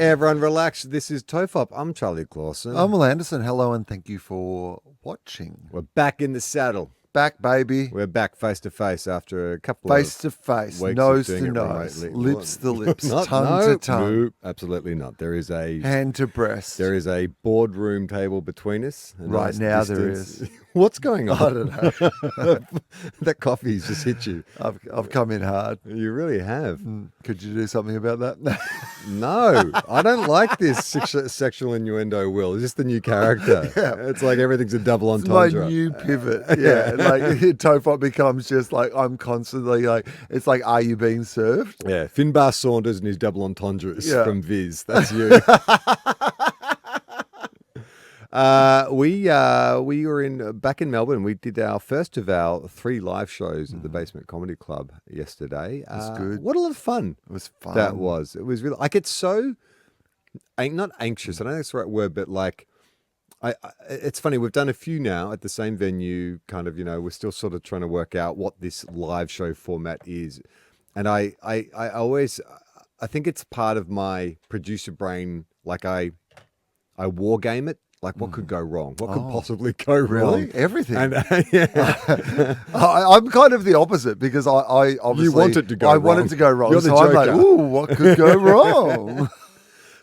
Everyone relax. This is TOFOP. I'm Charlie Clausen. I'm Will Anderson. Hello and thank you for watching. We're back in the saddle. Back, baby. We're back face to face after a couple Face of to face, weeks nose of doing to it nose, remotely. lips to lips, Not- tongue no, to tongue, no, absolutely not. There is a hand to breast. there is a boardroom table between us. Right now there is. What's going on? I don't know. That coffee's just hit you. I've come in hard. You really have. Could you do something about that? No, I don't like this sexual innuendo, Will. Is this the new character? Yeah. It's like everything's a double It's my entendre. new pivot. Yeah, like TOFOP becomes just like I'm constantly like it's like, are you being served? Yeah, Finbar Saunders and his double entendres Yeah. from Viz. That's you. We were back in Melbourne. We did our first of our 3 live shows at the Basement Comedy Club yesterday. That's good. What a lot of fun It was fun. that was. It was really I get so not anxious. I don't think that's the right word, but like. It's funny, we've done a few now at the same venue, kind of, we're still sort of trying to work out what this live show format is. And I think it's part of my producer brain, like I war game it, like what could go wrong? What could possibly go wrong? Really? Everything. And yeah. I'm kind of the opposite because I obviously You want it to go I wrong. want it to go wrong. You're the so I'm like, joker. ooh, what could go wrong?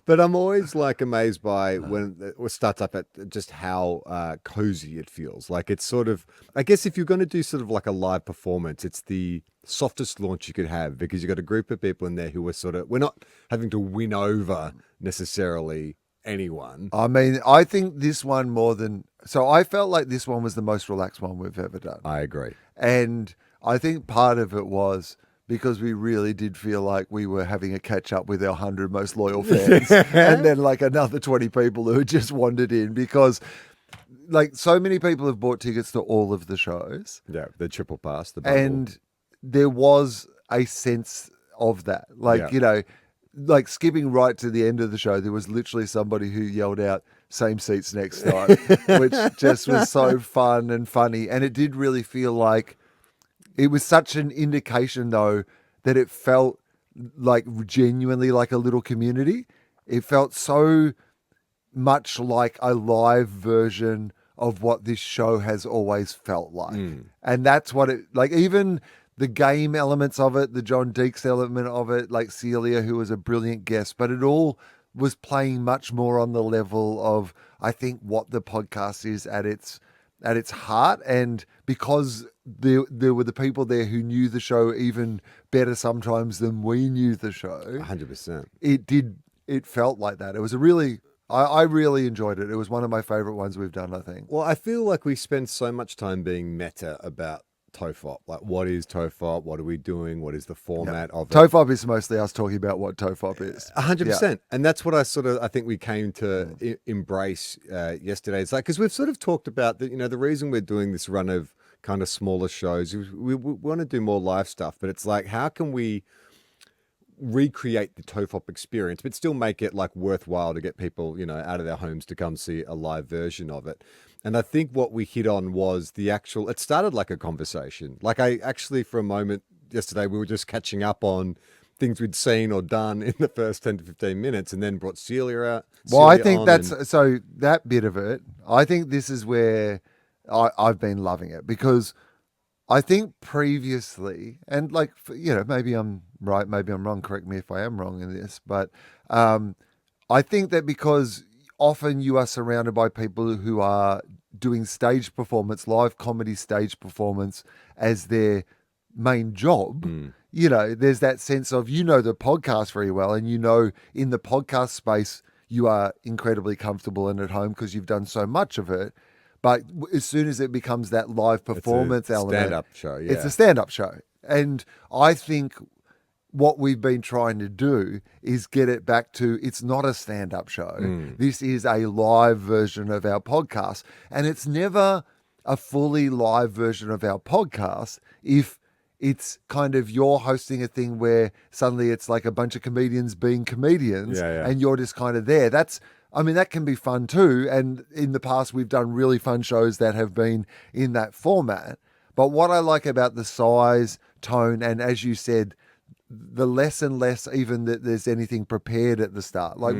But I'm always like amazed by when it starts up at just how cozy it feels. Like it's sort of, I guess if you're going to do sort of like a live performance, it's the softest launch you could have because you've got a group of people in there who are we're not having to win over necessarily anyone. I mean, I think this one I felt like this one was the most relaxed one we've ever done. I agree. And I think part of it was because we really did feel like we were having a catch up with our 100 most loyal fans and then like another 20 people who just wandered in because like so many people have bought tickets to all of the shows. Yeah, the triple pass, the bundle. And there was a sense of that. Like, like skipping right to the end of the show, there was literally somebody who yelled out, "Same seats next time," which just was so fun and funny. And it did really feel like it was such an indication, though, that it felt like genuinely like a little community. It felt so much like a live version of what this show has always felt like. And that's what it, like even the game elements of it, the John Deeksy element of it, like Celia, who was a brilliant guest, but it all was playing much more on the level of, I think, what the podcast is at its heart. And because there were the people there who knew the show even better sometimes than we knew the show. 100%. It felt like that. It was I really enjoyed it. It was one of my favorite ones we've done, I think. Well, I feel like we spend so much time being meta about TOFOP. Like, what is TOFOP? What are we doing? What is the format of it? TOFOP is mostly us talking about what TOFOP is. 100%. And that's what I think we came to embrace yesterday. It's like, because we've sort of talked about the reason we're doing this run of kind of smaller shows, we want to do more live stuff, but it's like, how can we recreate the TOFOP experience, but still make it like worthwhile to get people, out of their homes to come see a live version of it. And I think what we hit on was it started like a conversation. Like I actually, for a moment yesterday, we were just catching up on things we'd seen or done in the first 10 to 15 minutes and then brought Celia out. Well, I think so that bit of it, I think this is where I've been loving it because I think previously, and like, maybe I'm right, maybe I'm wrong, correct me if I am wrong in this, but I think that because often you are surrounded by people who are doing stage performance, live comedy stage performance as their main job, there's that sense of, the podcast very well. And in the podcast space, you are incredibly comfortable and at home because you've done so much of it. But as soon as it becomes that live performance element, stand-up show, yeah. It's a stand-up show. And I think what we've been trying to do is get it back to, it's not a stand-up show. This is a live version of our podcast. And it's never a fully live version of our podcast if it's kind of you're hosting a thing where suddenly it's like a bunch of comedians being comedians and you're just kind of there. That can be fun too. And in the past, we've done really fun shows that have been in that format. But what I like about the size, tone, and as you said, the less and less even that there's anything prepared at the start. Like,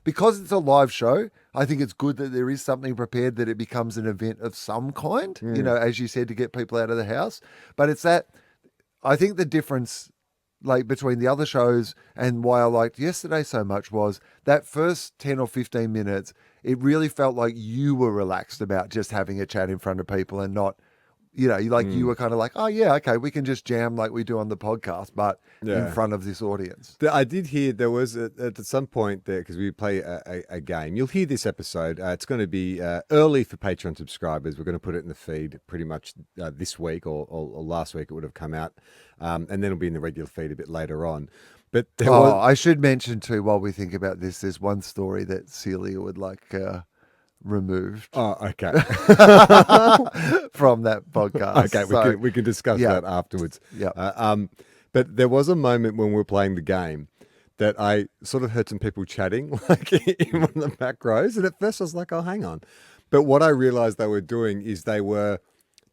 because it's a live show, I think it's good that there is something prepared, that it becomes an event of some kind, as you said, to get people out of the house. But it's that, I think the difference like between the other shows and why I liked yesterday so much was that first 10 or 15 minutes, it really felt like you were relaxed about just having a chat in front of people and not, you were kind of like, oh yeah, okay, we can just jam like we do on the podcast, but in front of this audience. I did hear there was at some point there, because we play a game. You'll hear this episode. It's going to be early for Patreon subscribers. We're going to put it in the feed pretty much this week or last week it would have come out. And then it'll be in the regular feed a bit later on. But I should mention too, while we think about this, there's one story that Celia would like removed. Oh, okay. From that podcast. Okay, So, we can discuss that afterwards. Yeah. But there was a moment when we were playing the game that I sort of heard some people chatting like in one of the back rows. And at first I was like, oh, hang on. But what I realized they were doing is they were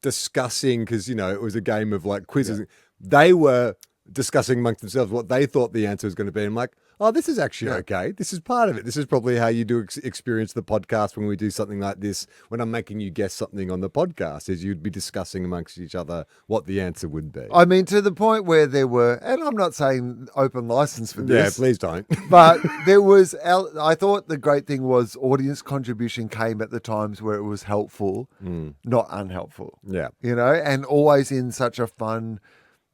discussing, because, it was a game of like quizzes. Yeah. They were discussing amongst themselves what they thought the answer was going to be. I'm like, oh, this is actually okay. This is part of it. This is probably how you do experience the podcast when we do something like this. When I'm making you guess something on the podcast, is you'd be discussing amongst each other what the answer would be. I mean, to the point where there were, and I'm not saying open license for this. Yeah, please don't. But there was, I thought the great thing was audience contribution came at the times where it was helpful, not unhelpful. Yeah. And always in such a fun,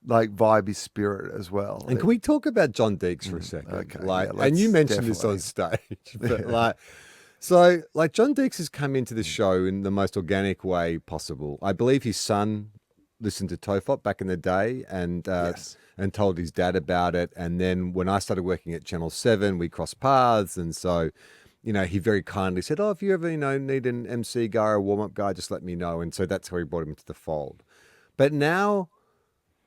like vibey spirit as well. And can we talk about John Deeks for a second? Okay, and you mentioned this on stage, but John Deeks has come into the show in the most organic way possible. I believe his son listened to TOFOP back in the day and told his dad about it. And then when I started working at Channel 7, we crossed paths. And so, he very kindly said, oh, if you ever, need an MC guy or a warm-up guy, just let me know. And so that's how we brought him into the fold. But now,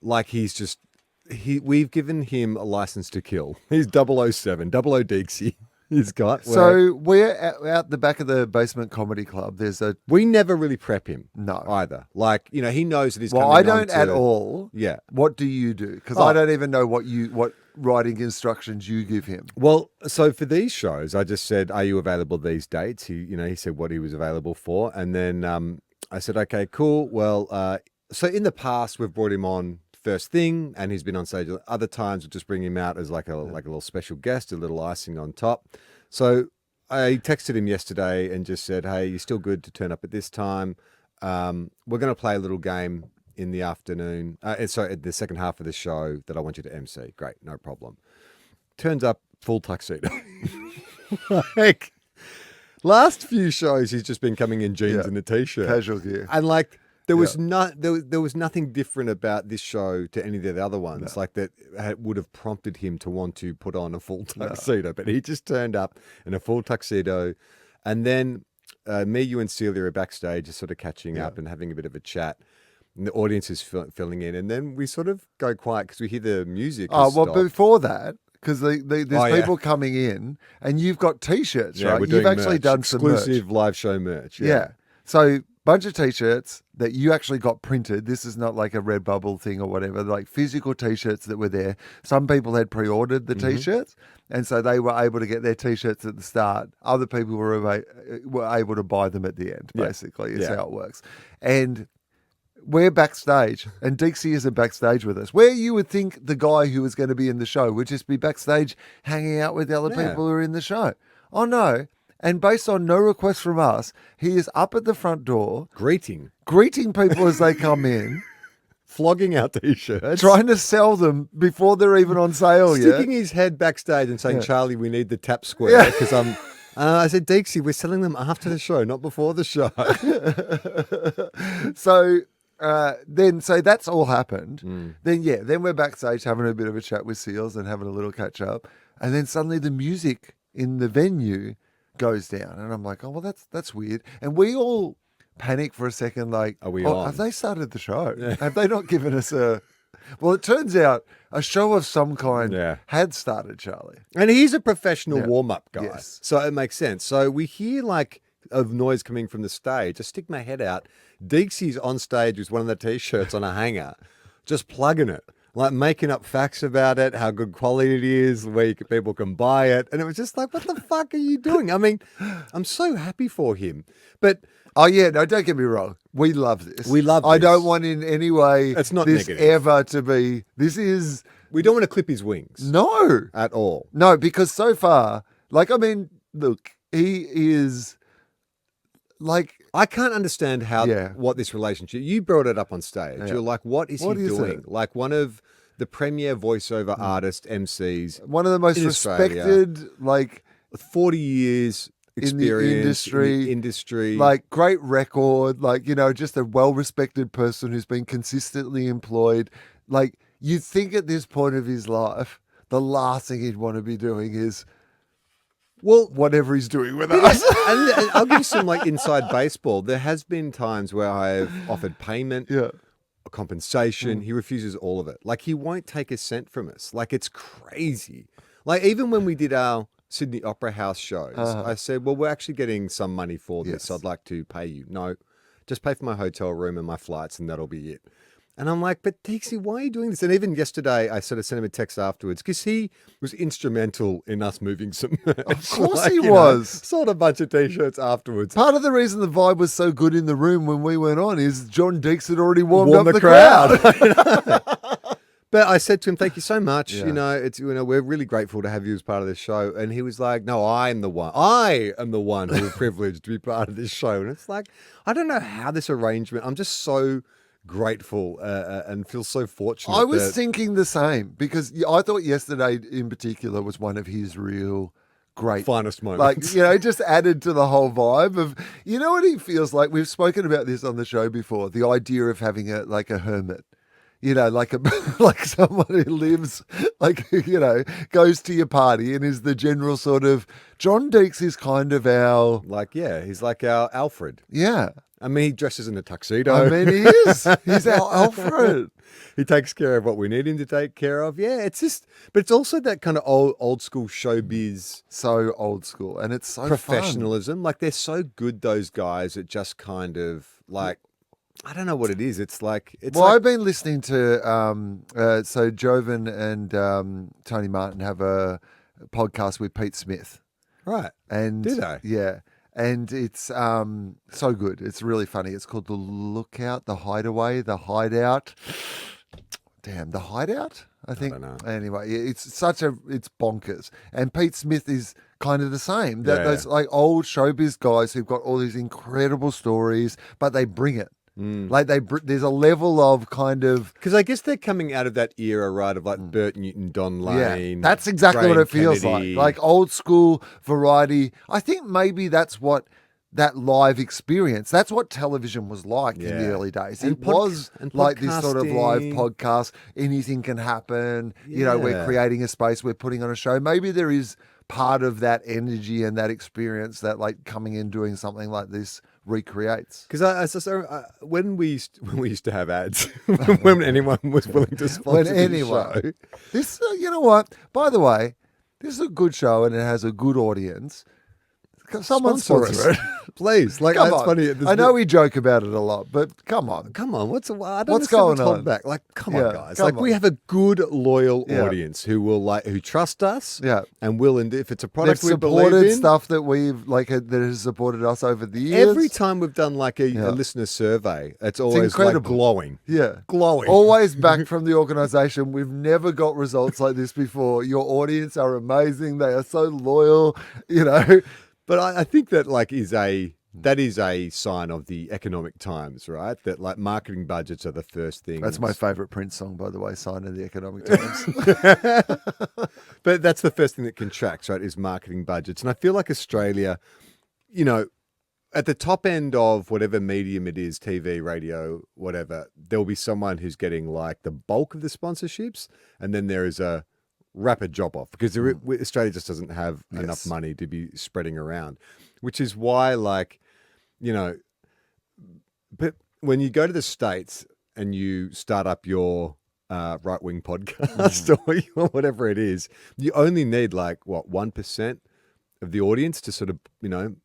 we've given him a license to kill. He's 007, 00 Deeksy. He's got. So we're out the back of the Basement Comedy Club. We never really prep him. No. Either. He knows that he's coming on. Well, I don't at all. Yeah. What do you do? Because I don't even know what writing instructions you give him. Well, so for these shows, I just said, are you available these dates? He said what he was available for. And then I said, okay, cool. Well, so in the past, we've brought him on first thing, and he's been on stage. Other times, we'll just bring him out as like a little special guest, a little icing on top. So I texted him yesterday and just said, hey, you're still good to turn up at this time. We're going to play a little game in the afternoon. At the second half of the show that I want you to MC. Great, no problem. Turns up full tuxedo. Last few shows, he's just been coming in jeans and a t-shirt, casual gear, and there was there was nothing different about this show to any of the other ones that would have prompted him to want to put on a full tuxedo. But he just turned up in a full tuxedo, and then me, you, and Celia are backstage, just sort of catching up and having a bit of a chat. And the audience is filling in, and then we sort of go quiet because we hear the music. Before that, because there's people coming in, and you've got t-shirts, right? You've actually done some exclusive live show merch. Yeah. So bunch of t-shirts that you actually got printed. This is not like a Redbubble thing or whatever, like physical t-shirts that were there. Some people had pre-ordered the t-shirts, and so they were able to get their t-shirts at the start. Other people were able to buy them at the end, basically, is how it works. And we're backstage, and Deeksy isn't backstage with us. Where you would think the guy who was going to be in the show would just be backstage hanging out with the other people who are in the show. Oh, no. And based on no request from us, he is up at the front door. Greeting people as they come in. Flogging out t-shirts. Trying to sell them before they're even on sale yet. Sticking his head backstage and saying, Charlie, we need the tap square. Because I said, Deeksy, we're selling them after the show, not before the show. So that's all happened. Then we're backstage having a bit of a chat with Seals and having a little catch up. And then suddenly the music in the venue goes down, and I'm like, oh well, that's weird. And we all panic for a second, like, are we on? Have they started the show? Have they not given us a? Well, it turns out a show of some kind had started, Charlie. And he's a professional warm-up guy, so it makes sense. So we hear of noise coming from the stage. I stick my head out. Deeksy's on stage with one of the t-shirts on a hanger, just plugging it. like making up facts about it, how good quality it is, where people can buy it. And it was just like, what the fuck are you doing? I mean, I'm so happy for him. But Oh yeah, no, don't get me wrong. We love this. We love I this. don't want in any way It's not this negative. ever to be. This is we don't want to clip his wings no, at all. no, because so far, like, I mean, look, he is like, I can't understand how Yeah. what this relationship. You brought it up on stage. Yeah. You're like, what is What he is doing? it? Like one of the premier voiceover artist MCs, one of the most in respected, like 40 years in the experience industry, industry. like great record, like, you know, just a well-respected person who's been consistently employed. Like, you'd think at this point of his life, the last thing he'd want to be doing is well, whatever he's doing with us. and I'll give you some like inside baseball. There has been times where I've offered payment, Yeah. compensation. He refuses all of it. Like he won't take a cent from us. Like it's crazy. Like even when we did our Sydney Opera House shows, I said, well, we're actually getting some money for this. Yes. I'd like to pay you. No, just pay for my hotel room and my flights and that'll be it. And I'm like, but Deeksy, why are you doing this? And even yesterday, I sort of sent him a text afterwards because he was instrumental in us moving some merch. Of course he you know, was. sold a bunch of T-shirts afterwards. Part of the reason the vibe was so good in the room when we went on is John Deeks had already warmed Warm up the the crowd. But I said to him, thank you so much. Yeah. You know, it's we're really grateful to have you as part of this show. And he was like, no, I am the one who is privileged to be part of this show. And it's like, I don't know how this arrangement, I'm just so grateful and feel so fortunate. I was that- thinking the same because I thought yesterday in particular was one of his real great finest like, moments. you know, just added to the whole vibe of, you know what he feels like? We've spoken about this on the show before, the idea of having a hermit. You know, like like someone who lives, like, you know, goes to your party and is the general sort of, John Deeks is kind of our, Like, yeah, he's like our Alfred. yeah. I mean, he dresses in a tuxedo. I mean, he is. He's our Alfred. He takes care of what we need him to take care of. Yeah, it's just, but it's also that kind of old school showbiz So old school. And it's so professionalism. Like they're so good, those guys, at just kind of like, I don't know what it is. It's like, it's Well, like, I've been listening to, so Jovan and Tony Martin have a podcast with Pete Smith. right. And Do they? Yeah. And it's so good. It's really funny. It's called The Lookout, The Hideaway, The Hideout. Damn, The Hideout? I think. don't know. Anyway, it's bonkers. And Pete Smith is kind of the same. Yeah. Those like old showbiz guys who've got all these incredible stories, but they bring it. Like there's a level of kind of Because I guess they're coming out of that era, right, of like Bert Newton, Don Lane. that's exactly what Graham it feels Kennedy. like old school variety. I think maybe that's what that live experience, that's what television was like in the Yeah. early days. And It was and like this sort of live podcasting. podcast. Anything can happen. You know, we're Yeah. creating a space, we're putting on a show. Maybe there is part of that energy and that experience that like coming in doing something like this recreates. Because when we used to have ads, when anyone was willing to sponsor the show, This, you know what? By the way, this is a good show and it has a good audience. Someone sponsor us. it. Please. Like, Come it's on. funny. I know we joke about it a lot, but come on. Come on, I don't What's understand going what's holding on? back. Like, come Yeah, on, guys. come Like, we on. have a good, loyal Yeah. audience who trust us. Yeah. And will, and if it's a They've product we believe supported in. stuff that we've like that has supported us over the years. Every time we've done like a listener survey, it's always like incredible. glowing. Yeah. Glowing. Always back from the organisation. We've never got results like this before. Your audience are amazing. They are so loyal, you know. But I think that that is a sign of the economic times, right? That like marketing budgets are the first thing. That's my favourite Prince song, by the way, Sign of the Economic Times. But that's the first thing that contracts, right? Is marketing budgets. And I feel like Australia, you know, at the top end of whatever medium it is, TV, radio, whatever, there'll be someone who's getting like the bulk of the sponsorships. And then there is a rapid drop off because Australia just doesn't have enough money to be spreading around, which is why, like, you know, but when you go to the States and you start up your right wing podcast or whatever it is, you only need like 1% of the audience to sort of, you know,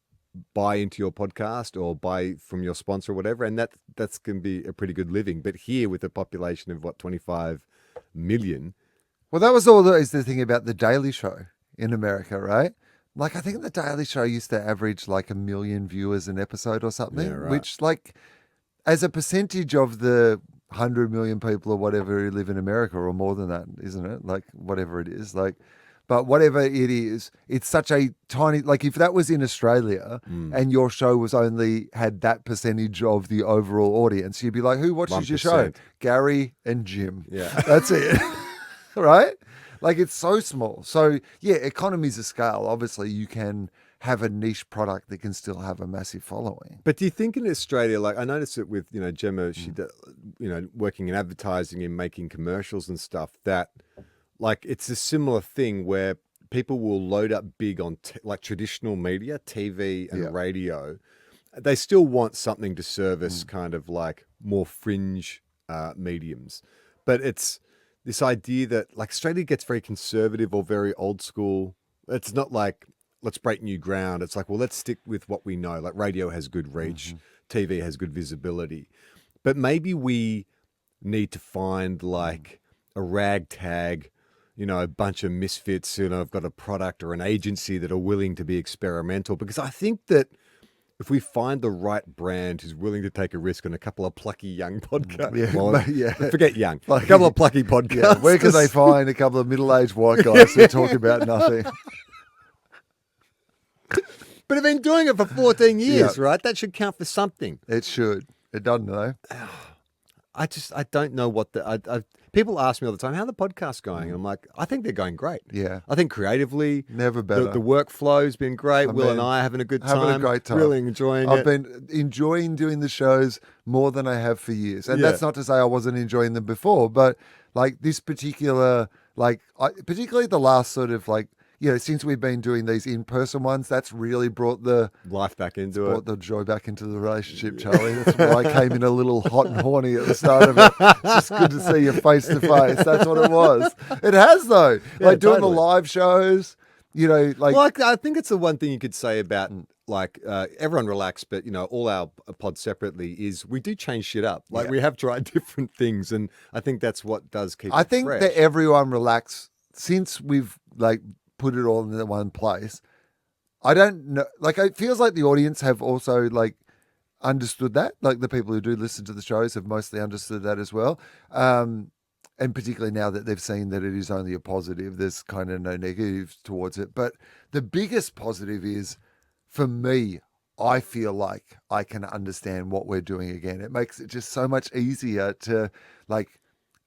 buy into your podcast or buy from your sponsor or whatever, and that's going to be a pretty good living. But here, with a population of 25 million. Well, that was always the thing about the Daily Show in America, right? Like, I think the Daily Show used to average like 1 million viewers an episode or something, Yeah, right. which, like, as a percentage of the 100 million people or whatever who live in America, or more than that, isn't it? Like, whatever it is, like, but whatever it is, it's such a tiny, like, if that was in Australia and your show was only had that percentage of the overall audience, you'd be like, who watches your show? 1%. Gary and Jim. Yeah. That's it. Right? Like, it's so small. So, yeah, economies of scale. Obviously, you can have a niche product that can still have a massive following. But do you think in Australia, like I noticed it with, Gemma, she, working in advertising and making commercials and stuff, that like it's a similar thing where people will load up big on like traditional media, TV and radio. They still want something to service kind of like more fringe mediums. But it's this idea that like Australia gets very conservative or very old school. It's not like, let's break new ground. It's like, well, let's stick with what we know. Like radio has good reach, TV has good visibility. But maybe we need to find like a ragtag, a bunch of misfits, have got a product or an agency that are willing to be experimental. Because I think that if we find the right brand who's willing to take a risk on a couple of plucky young podcasts, forget young, a couple of plucky podcasts. Where can they find a couple of middle-aged white guys who talk about nothing? But have been doing it for 14 years, right? That should count for something. It should. It doesn't, though. I don't know what people ask me all the time, how are the podcasts going? And I'm like, I think they're going great. Yeah. I think creatively, never better. The workflow's been great. Will and I are having a good time. Having a great time. Really enjoying it. I've been enjoying doing the shows more than I have for years. And that's not to say I wasn't enjoying them before, but like this particular, particularly the last sort of like, since we've been doing these in-person ones, that's really brought the life back into brought the joy back into the relationship, Charlie. That's why I came in a little hot and horny at the start of it. It's just good to see you face to face. That's what it was. It has though. Yeah, doing totally. the live shows, Well, I think it's the one thing you could say about everyone relax, but all our pods separately is we do change shit up. Like we have tried different things, and I think that's what does keep. I it think fresh. that everyone relax since we've put it all in the one place. I don't know. It feels like the audience have also understood that. Like the people who do listen to the shows have mostly understood that as well. And particularly now that they've seen that it is only a positive, there's kind of no negatives towards it. But the biggest positive is, for me, I feel like I can understand what we're doing again. It makes it just so much easier to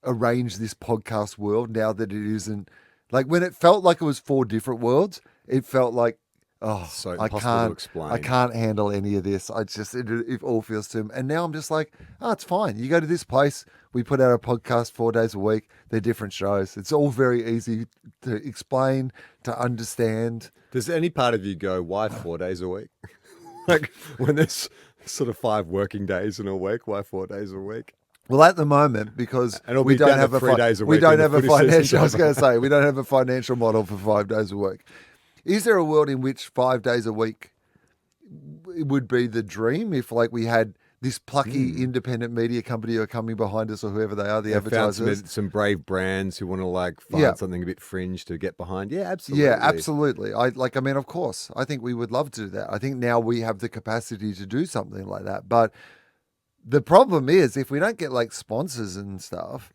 arrange this podcast world now that it isn't. When it felt like it was 4 different worlds, it felt like, so I impossible to explain. I can't handle any of this. It all feels too. And now I'm just like, it's fine. You go to this place, we put out a podcast 4 days a week. They're different shows. It's all very easy to explain, to understand. Does any part of you go, why 4 days a week? When there's sort of 5 working days in a week, why 4 days a week? Well, at the moment, because we don't have a 3 days a week. we don't have a footy season financial. I was goes going to say we don't have a financial model for 5 days a week. Is there a world in which 5 days a week would be the dream? If we had this plucky independent media company who are coming behind us, or whoever they are, the advertisers, some brave brands who want to find something a bit fringe to get behind. Yeah, absolutely. Yeah, absolutely. Of course, I think we would love to do that. I think now we have the capacity to do something like that, but. The problem is, if we don't get sponsors and stuff,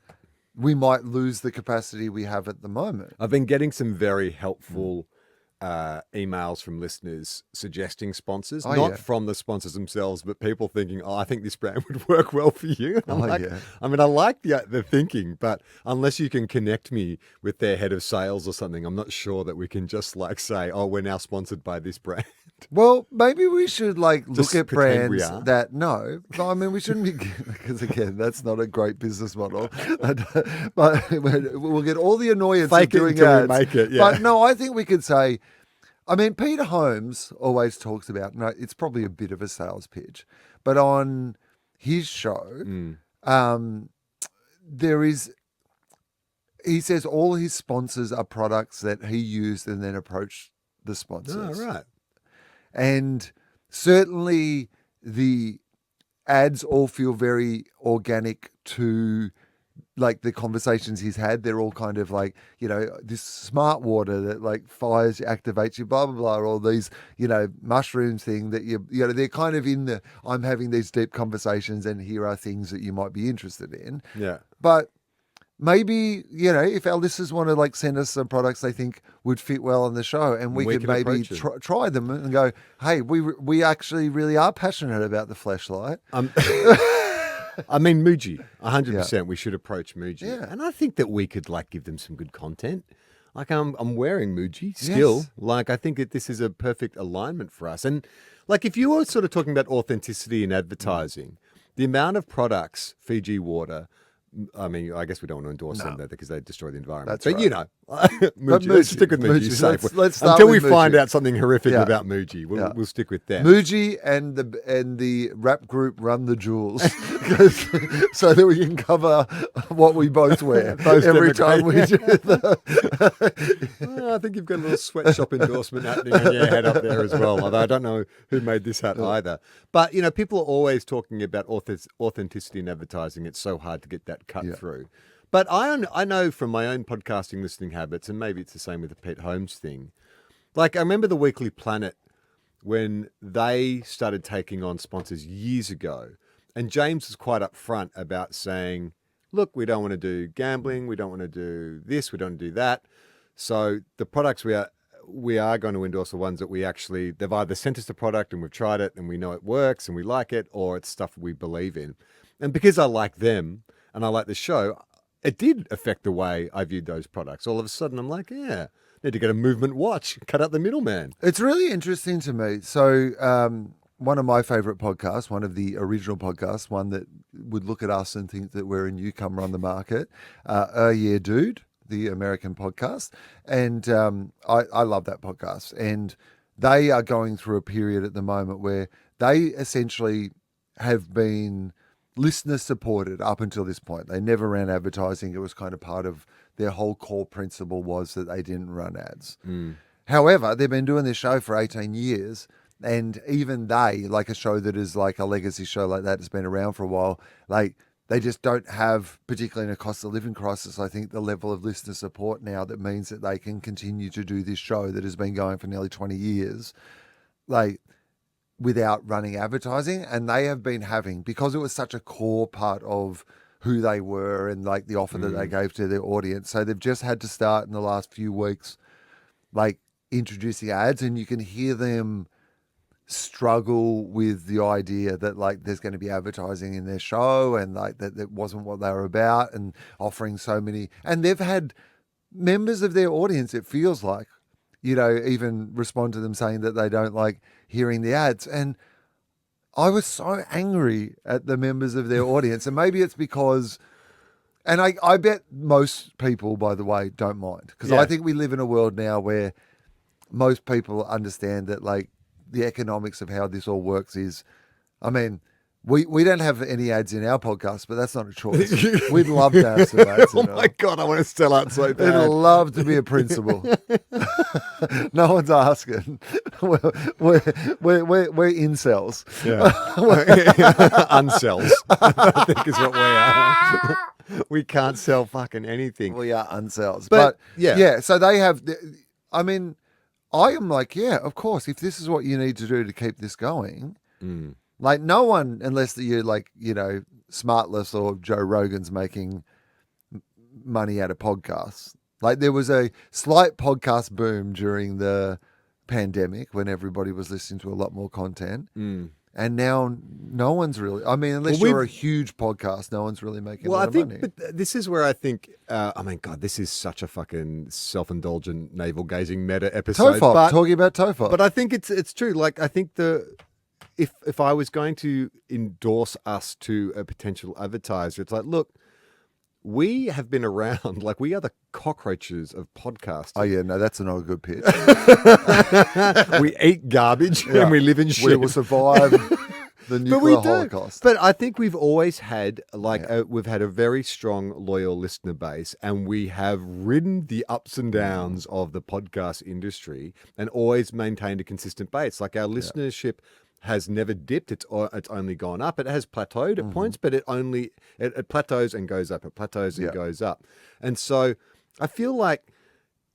we might lose the capacity we have at the moment. I've been getting some very helpful emails from listeners suggesting sponsors, not from the sponsors themselves, but people thinking, I think this brand would work well for you. I like the thinking, but unless you can connect me with their head of sales or something, I'm not sure that we can just say, we're now sponsored by this brand. Well, maybe we should look at brands we are. that we shouldn't be, because again, that's not a great business model. But we'll get all the annoyance of doing ads. We make it, yeah. But no, I think we could say, Peter Holmes always talks about, it's probably a bit of a sales pitch, but on his show, he says all his sponsors are products that he used and then approached the sponsors. Oh, right. And certainly the ads all feel very organic to like the conversations he's had, they're all kind of like, this smart water that like fires you, activates you, blah, blah, blah, all these, mushrooms thing that they're kind of in the, I'm having these deep conversations and here are things that you might be interested in. Yeah. But maybe, if our listeners want to like send us some products they think would fit well on the show and we could maybe try them and go, hey, we actually really are passionate about the fleshlight. I mean, Muji, 100%. We should approach Muji, Yeah. and I think that we could like give them some good content. Like I'm wearing Muji still. Yes. Like I think that this is a perfect alignment for us. And like if you were sort of talking about authenticity in advertising, the amount of products, Fiji water. I mean, I guess we don't want to endorse them because they destroy the environment. That's but right. Muji, let's stick with Muji. Safe. Let's start until we with find Muji. out something horrific about Muji. We'll stick with them. Muji and the rap group Run the Jewels, so that we can cover what we both wear every time we do I think you've got a little sweatshop endorsement happening on your head up there as well. Although I don't know who made this hat either. But people are always talking about authenticity in advertising. It's so hard to get that cut through. But I know from my own podcasting listening habits, and maybe it's the same with the Pete Holmes thing. Like I remember the Weekly Planet when they started taking on sponsors years ago, and James was quite upfront about saying, "Look, we don't want to do gambling, we don't want to do this, we don't want to do that. So the products we are going to endorse the ones that they've either sent us the product and we've tried it and we know it works and we like it, or it's stuff we believe in." And because I like them and I like the show, it did affect the way I viewed those products. All of a sudden, I'm like, need to get a Movement watch, cut out the middleman. It's really interesting to me. So one of my favorite podcasts, one of the original podcasts, one that would look at us and think that we're a newcomer on the market, Yeah Dude, the American podcast. And I love that podcast. And they are going through a period at the moment where they essentially have been listener supported up until this point. They never ran advertising. It was kind of part of their whole core principle was that they didn't run ads. However, they've been doing this show for 18 years. And even they, like a show that is like a legacy show like that, has been around for a while, like they just don't have, particularly in a cost of living crisis, I think the level of listener support now that means that they can continue to do this show that has been going for nearly 20 years. Like, without running advertising, and they have been having, because it was such a core part of who they were and like the offer that they gave to their audience. So they've just had to start in the last few weeks, like introducing ads, and you can hear them struggle with the idea that like there's going to be advertising in their show and like that wasn't what they were about, and offering so many, and they've had members of their audience, it feels like, even respond to them saying that they don't like hearing the ads. And I was so angry at the members of their audience. And maybe it's because, and I bet most people, by the way, don't mind. Because I think we live in a world now where most people understand that like the economics of how this all works is, I mean, we don't have any ads in our podcast, but that's not a choice. We'd love to have some ads. Oh my God, I want to sell out so bad. I'd love to be a principal. No one's asking. We're incels. Yeah. Unsells, I think is what we are. We can't sell fucking anything. We are unsells. But yeah, so they have, I mean, I am like, yeah, of course, if this is what you need to do to keep this going, like no one, unless you're like, Smartless or Joe Rogan's making money out of podcasts. Like there was a slight podcast boom during the pandemic when everybody was listening to a lot more content. And now no one's really, I mean, unless you're a huge podcast, no one's really making a lot of money. But this is where I think, I mean, God, this is such a fucking self-indulgent, navel-gazing meta episode. TOFOP, talking about TOFOP. But I think it's true. Like, I think if I was going to endorse us to a potential advertiser, it's like, look, we have been around, like we are the cockroaches of podcasting. Oh yeah, no, that's not a good pitch. We eat garbage and we live in shit. We will survive the nuclear holocaust. But I think we've always had we've had a very strong, loyal listener base, and we have ridden the ups and downs of the podcast industry and always maintained a consistent base. Like our listenership has never dipped. It's only gone up. It has plateaued at points, but it plateaus and goes up. It plateaus and goes up. And so I feel like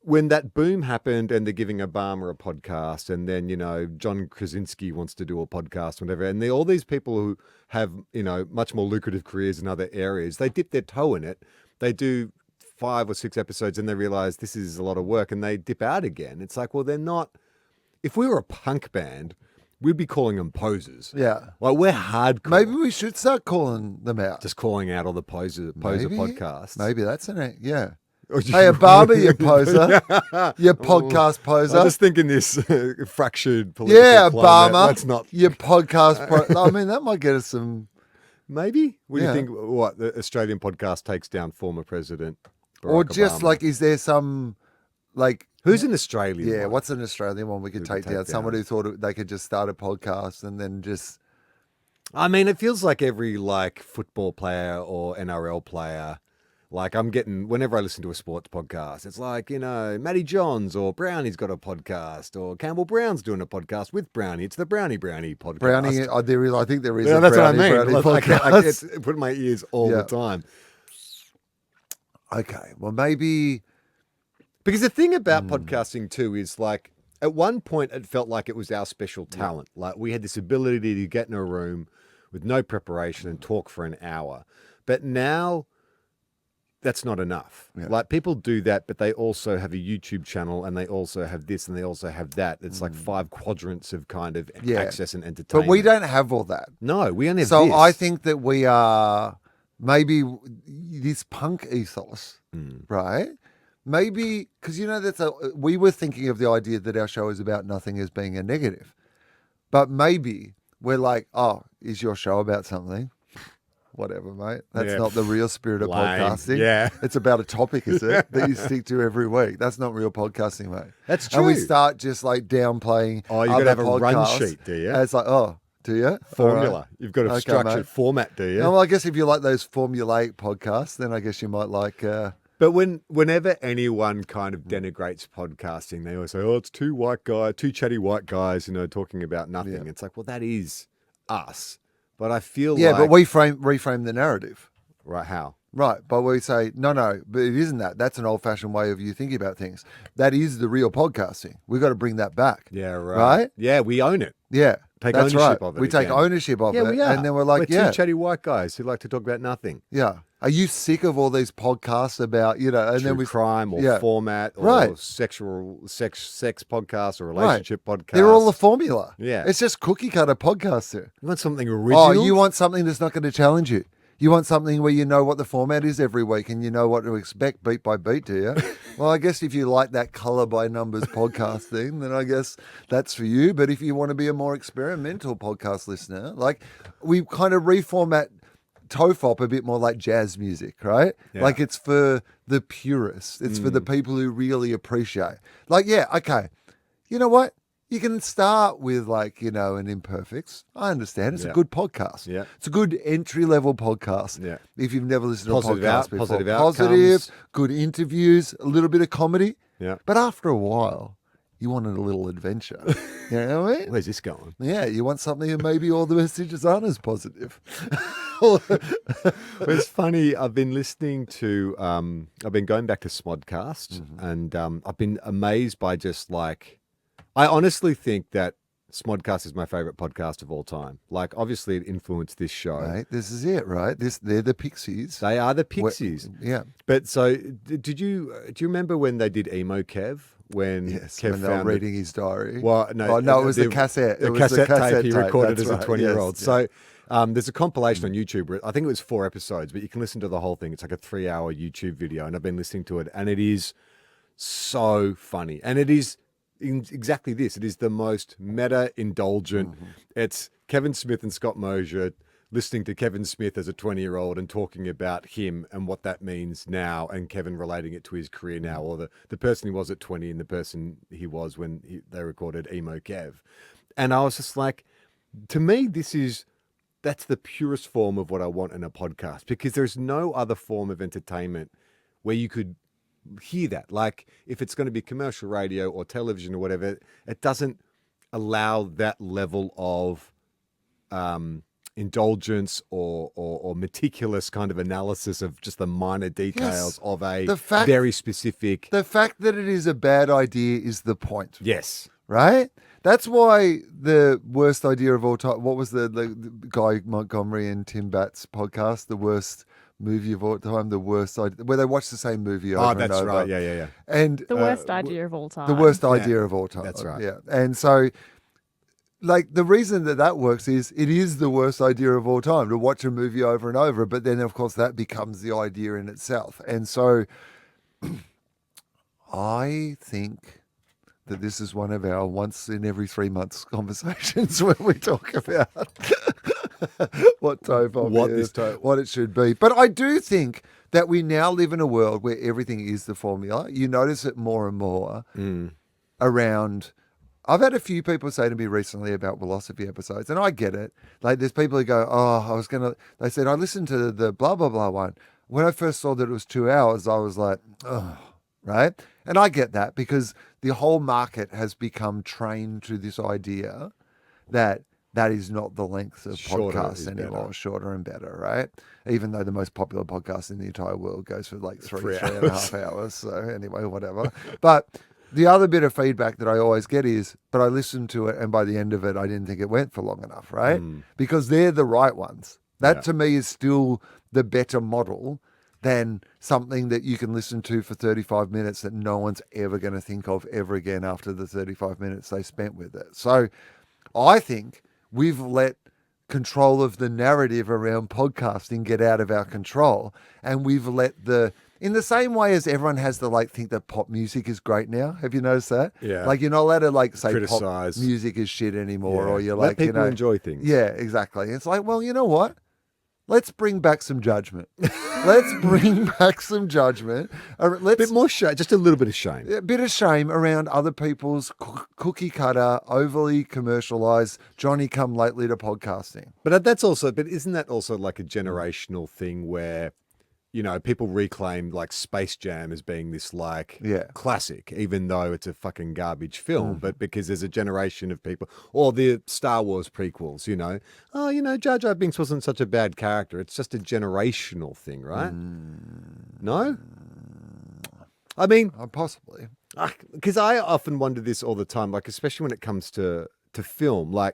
when that boom happened and they're giving Obama a podcast, and then, John Krasinski wants to do a podcast, whatever, and all these people who have, much more lucrative careers in other areas, they dip their toe in it. They do 5 or 6 episodes and they realize this is a lot of work and they dip out again. It's like, well, they're not. If we were a punk band, we'd be calling them posers. Yeah. Like, we're hardcore. Maybe we should start calling them out. Just calling out all the poser podcasts. Maybe that's yeah. Hey, Obama, you poser. You podcast poser. I'm just thinking this fractured political climate. Obama. That's not... Your podcast... I mean, that might get us some... Maybe? What do you think? What, the Australian podcast takes down former president Barack Or just, Obama? is there some, Who's an Australian Yeah, one? what's an Australian one we could take down? Someone who thought they could just start a podcast and then just... I mean, it feels like every, football player or NRL player... I'm getting, whenever I listen to a sports podcast, it's Matty Johns or Brownie's got a podcast, or Campbell Brown's doing a podcast with Brownie. It's the Brownie podcast. Brownie, I think there is Yeah, a that's Brownie, what I mean. Brownie I podcast. get it put in my ears all the time. Okay, well, maybe... Because the thing about podcasting too is at one point it felt like it was our special talent. We had this ability to get in a room with no preparation and talk for an hour. But now... that's not enough. Yeah. People do that, but they also have a YouTube channel and they also have this and they also have that. It's 5 quadrants of kind of access and entertainment. But we don't have all that. No, we only have So this. I think that we are maybe this punk ethos, right? Maybe, because we were thinking of the idea that our show is about nothing as being a negative. But maybe we're is your show about something? Whatever, mate. That's not the real spirit of podcasting. Yeah. It's about a topic, is it? That you stick to every week. That's not real podcasting, mate. That's true. And we start just downplaying. Oh, you've got to have a run sheet, do you? And it's do you? Formula. Right. You've got a structured format, do you? No, well, I guess if you like those formulaic podcasts, then I guess you might like... But whenever anyone kind of denigrates podcasting, they always say, it's two chatty white guys, talking about nothing. Yeah. It's well, that is us. But I feel but we reframe the narrative. Right, how? Right, but we say, no, but it isn't that. That's an old-fashioned way of you thinking about things. That is the real podcasting. We've got to bring that back. Yeah, right. Right? Yeah, we own it. Yeah, Take that's ownership right. of it We take again. ownership of it. We are. And then we're two chatty white guys who like to talk about nothing. Yeah. Are you sick of all these podcasts about, and True then we crime or format or sex podcasts or relationship podcasts? They're all the formula. Yeah. It's just cookie cutter podcasts there. You want something original? Oh, you want something that's not going to challenge you. You want something where you know what the format is every week and you know what to expect beat by beat, do you? Well, I guess if you like that colour by numbers podcast thing, then I guess that's for you. But if you want to be a more experimental podcast listener, we kind of reformat TOFOP a bit more like jazz music, right? Yeah. It's for the purists. It's for the people who really appreciate. Okay. You know what? You can start with an Imperfects. I understand. It's a good podcast. Yeah. It's a good entry-level podcast. Yeah. If you've never listened to Positive a podcast before. positive Positive, outcomes. good interviews, a little bit of comedy. Yeah. But after a while, you wanted a little adventure. You know what I mean? Where's this going? Yeah, you want something and maybe all the messages aren't as positive. It's funny. I've been listening to, I've been going back to Smodcast and I've been amazed by just I honestly think that Smodcast is my favorite podcast of all time. Obviously it influenced this show. Right, this is it, right? They're the Pixies. They are the Pixies. Yeah. But so do you remember when they did Emo Kev? When Kev when they were found reading his diary. Well, no. It was the cassette. The It was cassette tape he tape, recorded that's as a right, 20-year-old. yes, So there's a compilation on YouTube where I think it was 4 episodes, but you can listen to the whole thing. It's like a 3-hour YouTube video, and I've been listening to it, and it is so funny. And it is exactly this. It is the most meta-indulgent. It's Kevin Smith and Scott Mosier listening to Kevin Smith as a 20-year-old and talking about him and what that means now, and Kevin relating it to his career now, or the person he was at 20 and the person he was when they recorded Emo Kev. And I was just to me, that's the purest form of what I want in a podcast, because there's no other form of entertainment where you could hear that. If it's going to be commercial radio or television or whatever, it doesn't allow that level of indulgence or meticulous kind of analysis of just the minor details of a very specific. The fact that it is a bad idea is the point. Yes. Right? That's why the worst idea of all time. What was the Guy Montgomery and Tim Batt's podcast? The worst movie of all time, the worst idea, where they watch the same movie over and over. Oh, that's right. Yeah. And the worst idea of all time. The worst idea of all time. That's right. Yeah. And so, like, the reason that works is it is the worst idea of all time to watch a movie over and over. But then, of course, that becomes the idea in itself. And so I think that this is one of our once in every 3 months conversations when we talk about what TOFOP is, what it should be. But I do think that we now live in a world where everything is the formula. You notice it more and more around. I've had a few people say to me recently about philosophy episodes, and I get it. Like, there's people who go, they said, I listened to the blah, blah, blah one. When I first saw that it was 2 hours, I was like, oh, right? And I get that because the whole market has become trained to this idea that is not the length of podcasts anymore, shorter and better, right? Even though the most popular podcast in the entire world goes for like three and a half hours. So anyway, whatever. But the other bit of feedback that I always get is, but I listened to it and by the end of it, I didn't think it went for long enough, right? Because they're the right ones. That to me is still the better model than something that you can listen to for 35 minutes that no one's ever going to think of ever again after the 35 minutes they spent with it. So I think we've let control of the narrative around podcasting get out of our control, and we've let in the same way as everyone has to think that pop music is great now. Have you noticed that? Yeah. Like, you're not allowed to say criticize. Pop music is shit anymore, or you're let people enjoy things. Yeah, exactly. It's like, well, you know what? Let's bring back some judgment. Let's bring back some judgment. A bit more shame, just a little bit of shame. A bit of shame around other people's cookie cutter, overly commercialized, Johnny come lately to podcasting. But isn't that also like a generational thing where, people reclaim like Space Jam as being this classic, even though it's a fucking garbage film, but because there's a generation of people, or the Star Wars prequels, Jar Jar Binks wasn't such a bad character. It's just a generational thing, right? No? I mean... possibly. Because I often wonder this all the time, like, especially when it comes to film, like,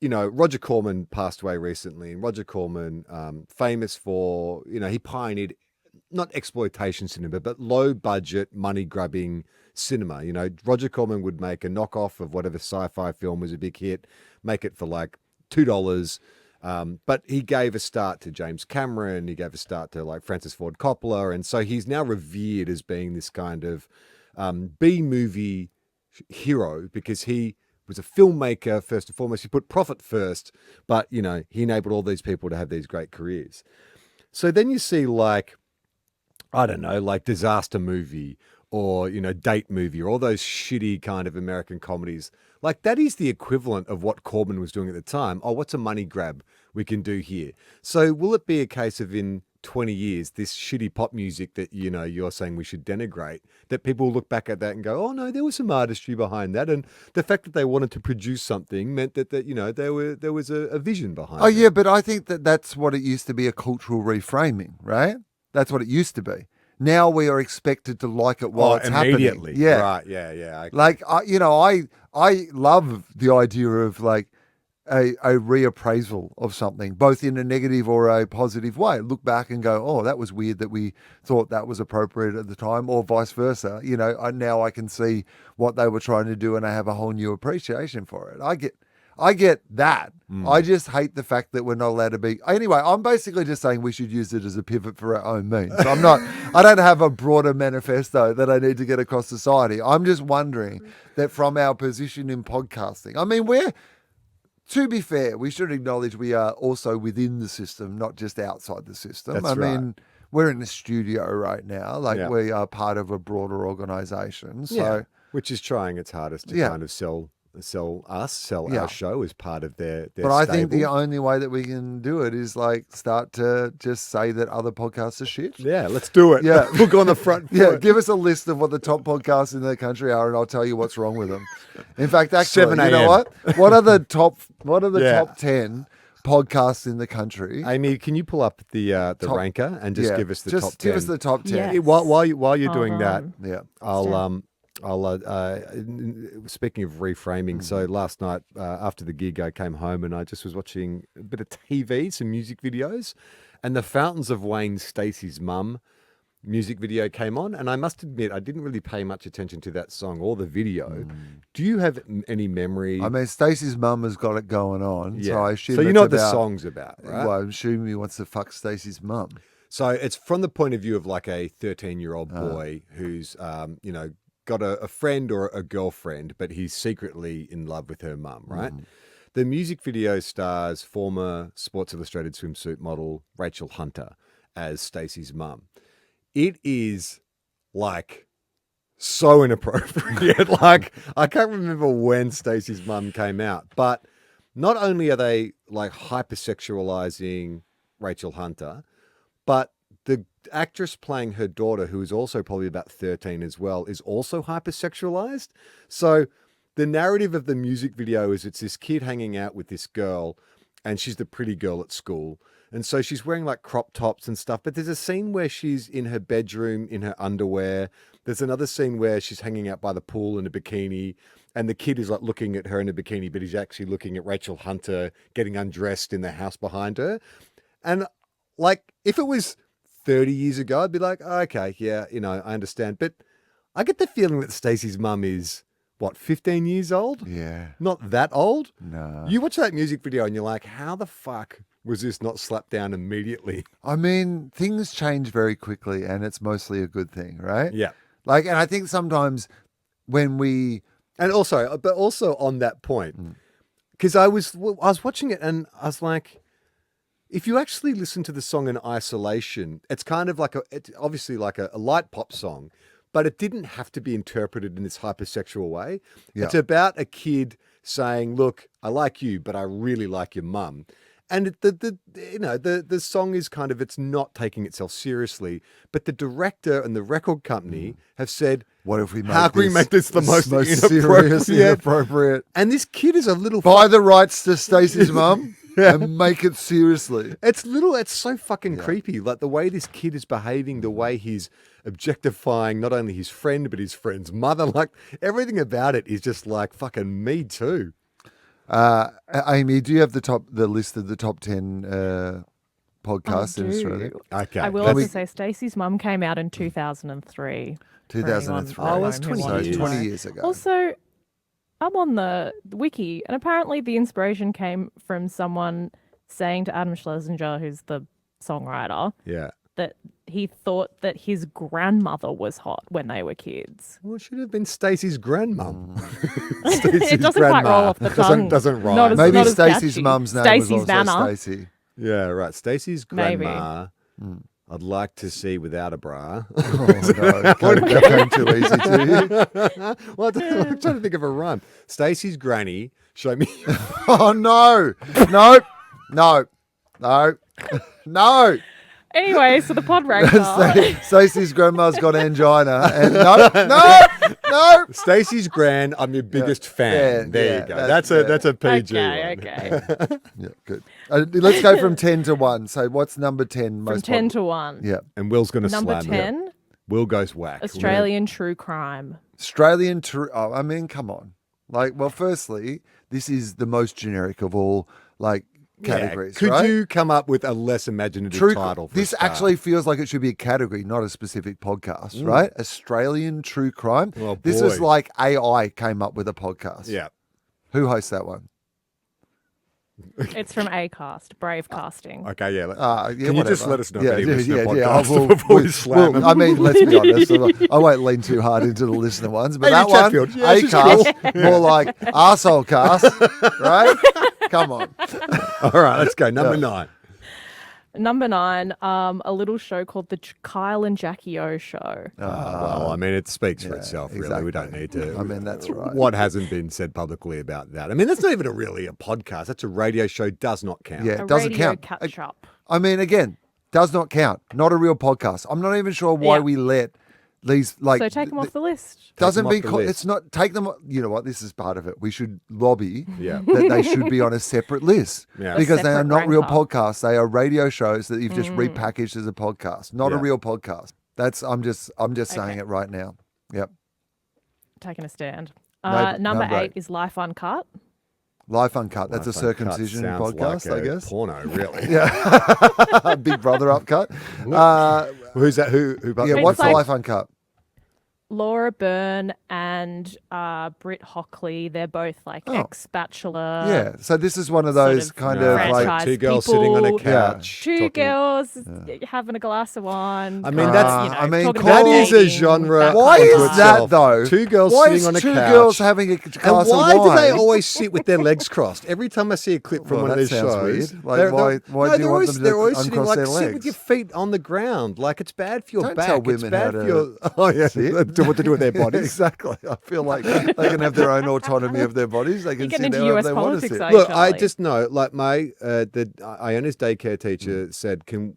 Roger Corman passed away recently, and Roger Corman, famous for, he pioneered not exploitation cinema, but low budget, money grabbing cinema. Roger Corman would make a knockoff of whatever sci-fi film was a big hit, make it for like $2. But he gave a start to James Cameron. He gave a start to like Francis Ford Coppola. And so he's now revered as being this kind of B-movie hero because he was a filmmaker first and foremost. He put profit first, but, he enabled all these people to have these great careers. So then you see like Disaster Movie or, Date Movie or all those shitty kind of American comedies. Like, that is the equivalent of what Corbyn was doing at the time. Oh, what's a money grab we can do here? So will it be a case of in 20 years, this shitty pop music that, you're saying we should denigrate, that people will look back at that and go, oh no, there was some artistry behind that. And the fact that they wanted to produce something meant that there was a vision behind it. Oh yeah, but I think that's what it used to be, a cultural reframing, right? That's what it used to be. Now we are expected to like it while it's immediately. Happening. Yeah. Right. Yeah. Okay. Like, I love the idea of like a reappraisal of something, both in a negative or a positive way. Look back and go, oh, that was weird that we thought that was appropriate at the time, or vice versa. Now I can see what they were trying to do and I have a whole new appreciation for it. I get that. I just hate the fact that we're not allowed to be. Anyway, I'm basically just saying we should use it as a pivot for our own means. I don't have a broader manifesto that I need to get across society. I'm just wondering that from our position in podcasting, to be fair, we should acknowledge we are also within the system, not just outside the system. That's right. We're in the studio right now. We are part of a broader organisation. So, which is trying its hardest to kind of sell our show as part of their But I think the only way that we can do it is start to just say that other podcasts are shit. Yeah, let's do it. Yeah. We'll go on the front foot. Yeah, give us a list of what the top podcasts in the country are and I'll tell you what's wrong with them. In fact, actually, 7 you know what? What are the top 10 podcasts in the country. Amy, can you pull up the ranker and just give us the top 10? Just give us the top 10. Yes. While you're doing that, Yeah. speaking of reframing, so last night after the gig, I came home and I just was watching a bit of TV, some music videos, and the Fountains of Wayne, Stacey's mum music video came on, and I must admit I didn't really pay much attention to that song or the video. Do you have any memory? I mean, Stacey's mum has got it going on, so I assume so you it's know what the about- song's about, right? Well, I assume he wants to fuck Stacey's mum. So it's from the point of view of like a 13-year-old boy who's, got a friend or a girlfriend, but he's secretly in love with her mum, right? The music video stars former Sports Illustrated swimsuit model Rachel Hunter as Stacey's mum. It is like so inappropriate. Like I can't remember when Stacey's mum came out, but not only are they like hypersexualizing Rachel Hunter, but the actress playing her daughter, who is also probably about 13 as well, is also hypersexualized. So the narrative of the music video is it's this kid hanging out with this girl, and she's the pretty girl at school. And so she's wearing like crop tops and stuff. But there's a scene where she's in her bedroom in her underwear. There's another scene where she's hanging out by the pool in a bikini. And the kid is like looking at her in a bikini, but he's actually looking at Rachel Hunter getting undressed in the house behind her. And like, if it was 30 years ago, I'd be like, oh, okay, yeah, I understand. But I get the feeling that Stacey's mum is, 15 years old? Yeah. Not that old? No. You watch that music video and you're like, how the fuck was this not slapped down immediately? I mean, things change very quickly, and it's mostly a good thing, right? Yeah. Like, and I think sometimes when we... And also on that point, because I was watching it and I was like, if you actually listen to the song in isolation, it's kind of like it's obviously like a light pop song, but it didn't have to be interpreted in this hypersexual way. Yeah. It's about a kid saying, look, I like you, but I really like your mum. And the song is kind of, it's not taking itself seriously, but the director and the record company have said, What if we make how can we make this the most serious, inappropriate? inappropriate? And this kid is a little... Buy the rights to Stacey's mum and make it seriously. It's so fucking creepy. Like the way this kid is behaving, the way he's objectifying not only his friend, but his friend's mother. Like everything about it is just like fucking me too. Amy, do you have the list of the top 10 podcasts in Australia? Okay. I will also say Stacey's mum came out in 2003. 2003. Oh, it's 20 So years. 20 years ago. Also, I'm on the wiki, and apparently the inspiration came from someone saying to Adam Schlesinger, who's the songwriter, Yeah. that he thought that his grandmother was hot when they were kids. Well, it should have been Stacey's grandmum. It doesn't quite roll off the tongue. Doesn't rhyme. Not as- Maybe not as Stacey's catchy. mum's name Stacey's was also Vanna. Stacey. Yeah, right. Stacey's Maybe. grandma. I'd like to see without a bra. Oh, no. That came too easy to you. Well, I'm trying to think of a rhyme. Stacey's granny. Show me. Oh, no. No. No. No. No. Anyway, so the pod ranker. Stacey's grandma's got angina. And no. Stacey's grand. I'm your biggest fan. Yeah, there yeah, you go. That's a PG one. Okay. Yeah, good. Let's go from 10 to 1. So what's number 10? From Most 10 to 1. Yeah. And Will's going to Number slam 10, it. Will goes whack. Australian true crime. Australian true. Oh, I mean, come on. Like, well, firstly, this is the most generic of all, like, categories, Could right? you come up with a less imaginative True, title? For this a start? actually feels like it should be a category, not a specific podcast, right? Australian true crime. Oh, this boy. is like AI came up with a podcast. Yeah. Who hosts that one? It's from Acast, Brave Casting. Okay, yeah. Yeah, Can you just whatever. let us know if any listener I podcasts will- before we slam them? I mean, let's be honest. I won't lean too hard into the listener ones, but Amy that one, Chatfield. Yeah, she's Acast, more like arsehole cast, right? Come on. All right, let's go. Number 9. Number 9, a little show called The Kyle and Jackie O Show. Well, I mean, it speaks for itself, really. We don't exactly. need to. I mean, that's right. What hasn't been said publicly about that? I mean, that's not even really a podcast. That's a radio show. Does not count. Yeah, A it doesn't radio count. catch-up. I mean, again, does not count. Not a real podcast. I'm not even sure why Yeah. we let These like So take them off the list. doesn't them be off the co- list. it's not take them. You know what? This is part of it. We should lobby Yeah. that they should be on a separate list Yeah. because they are separate not real ranker. podcasts. They are radio shows that you've just repackaged as a podcast, not a Yeah. real podcast. That's I'm just saying Okay. it right now. Yep. Taking a stand. No, Number no, 8 is Life Uncut. Life Uncut. That's a Life Uncut circumcision sounds podcast, like I a guess. Porno, really. Yeah. Big Brother Upcut. Who's that? Who? Yeah. It's What's like- the Life Uncut? Laura Byrne and Britt Hockley. They're both like ex-bachelor. Yeah. So this is one of sort those of kind No, of it's like franchise two girls sitting on a people. couch. Two talking- girls having a glass of wine. I mean, kind that's- of, you know, I mean, talking that about is a dating, genre that Why kind of is unto vibe. that itself. though? Two girls Why sitting is on a two couch. girls having a And glass why of wine? do they always sit with their legs crossed? Every time I see a clip from Well, one of that these sounds shows, weird. Like, they're- why they're- do no, you they're want always, them to they're always sitting uncross like their sit with legs? your feet on the ground, like it's bad for your Don't back. tell It's women bad how for to your oh yeah, sit. do what to do with their bodies. Exactly. I feel like they can have their own autonomy of their bodies. They can You're getting sit into there if US they want to politics, sit. are you, Look, I Charlie? just know, like my Iona's daycare teacher said, can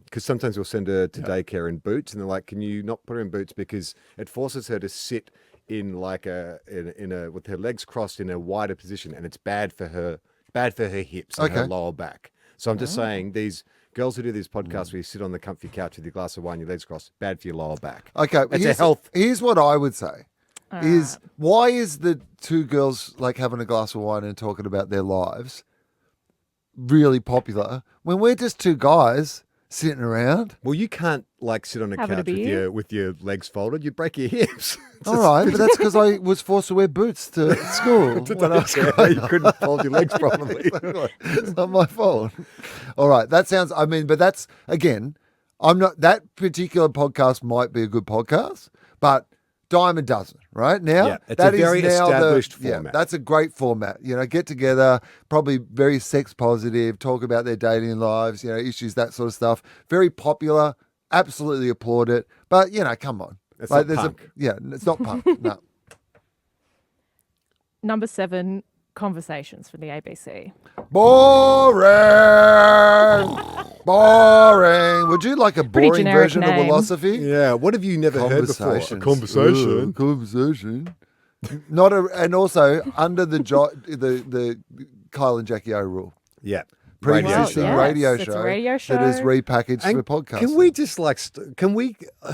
because sometimes we'll send her to daycare in boots, and they're like, can you not put her in boots because it forces her to sit in like in a with her legs crossed in a wider position, and it's bad for her hips and her Okay. lower back. So I'm just saying these. Girls who do these podcasts where you sit on the comfy couch with your glass of wine, your legs crossed, bad for your lower back. Okay, It's a health. Here's what I would say: is why is the two girls like having a glass of wine and talking about their lives really popular when we're just two guys sitting around? Well, you can't like sit on a Having a couch beer? with your legs folded. You'd break your hips. All right, but that's because I was forced to wear boots to school when I was growing you up. couldn't fold your legs properly. It's not my fault. All right, that sounds. I mean, but that's again. I'm not. That particular podcast might be a good podcast, but Diamond doesn't. Right now, Yeah, it's that a is very now established yeah, format. that's a great format. You know, get together, probably very sex positive, talk about their dating lives, you know, issues, that sort of stuff. Very popular. Absolutely applaud it. But you know, come on. It's not there's punk. it's not punk. No. Number 7, Conversations from the ABC. Boring. Would you like a Pretty boring generic version of name. philosophy? Yeah, what have you never heard before? A Conversations. Conversation. Not a, and also under the Kyle and Jackie O rule. Yeah. Pre-existing Well, yes, radio it's a show radio that is show. repackaged And for podcast. can we just like,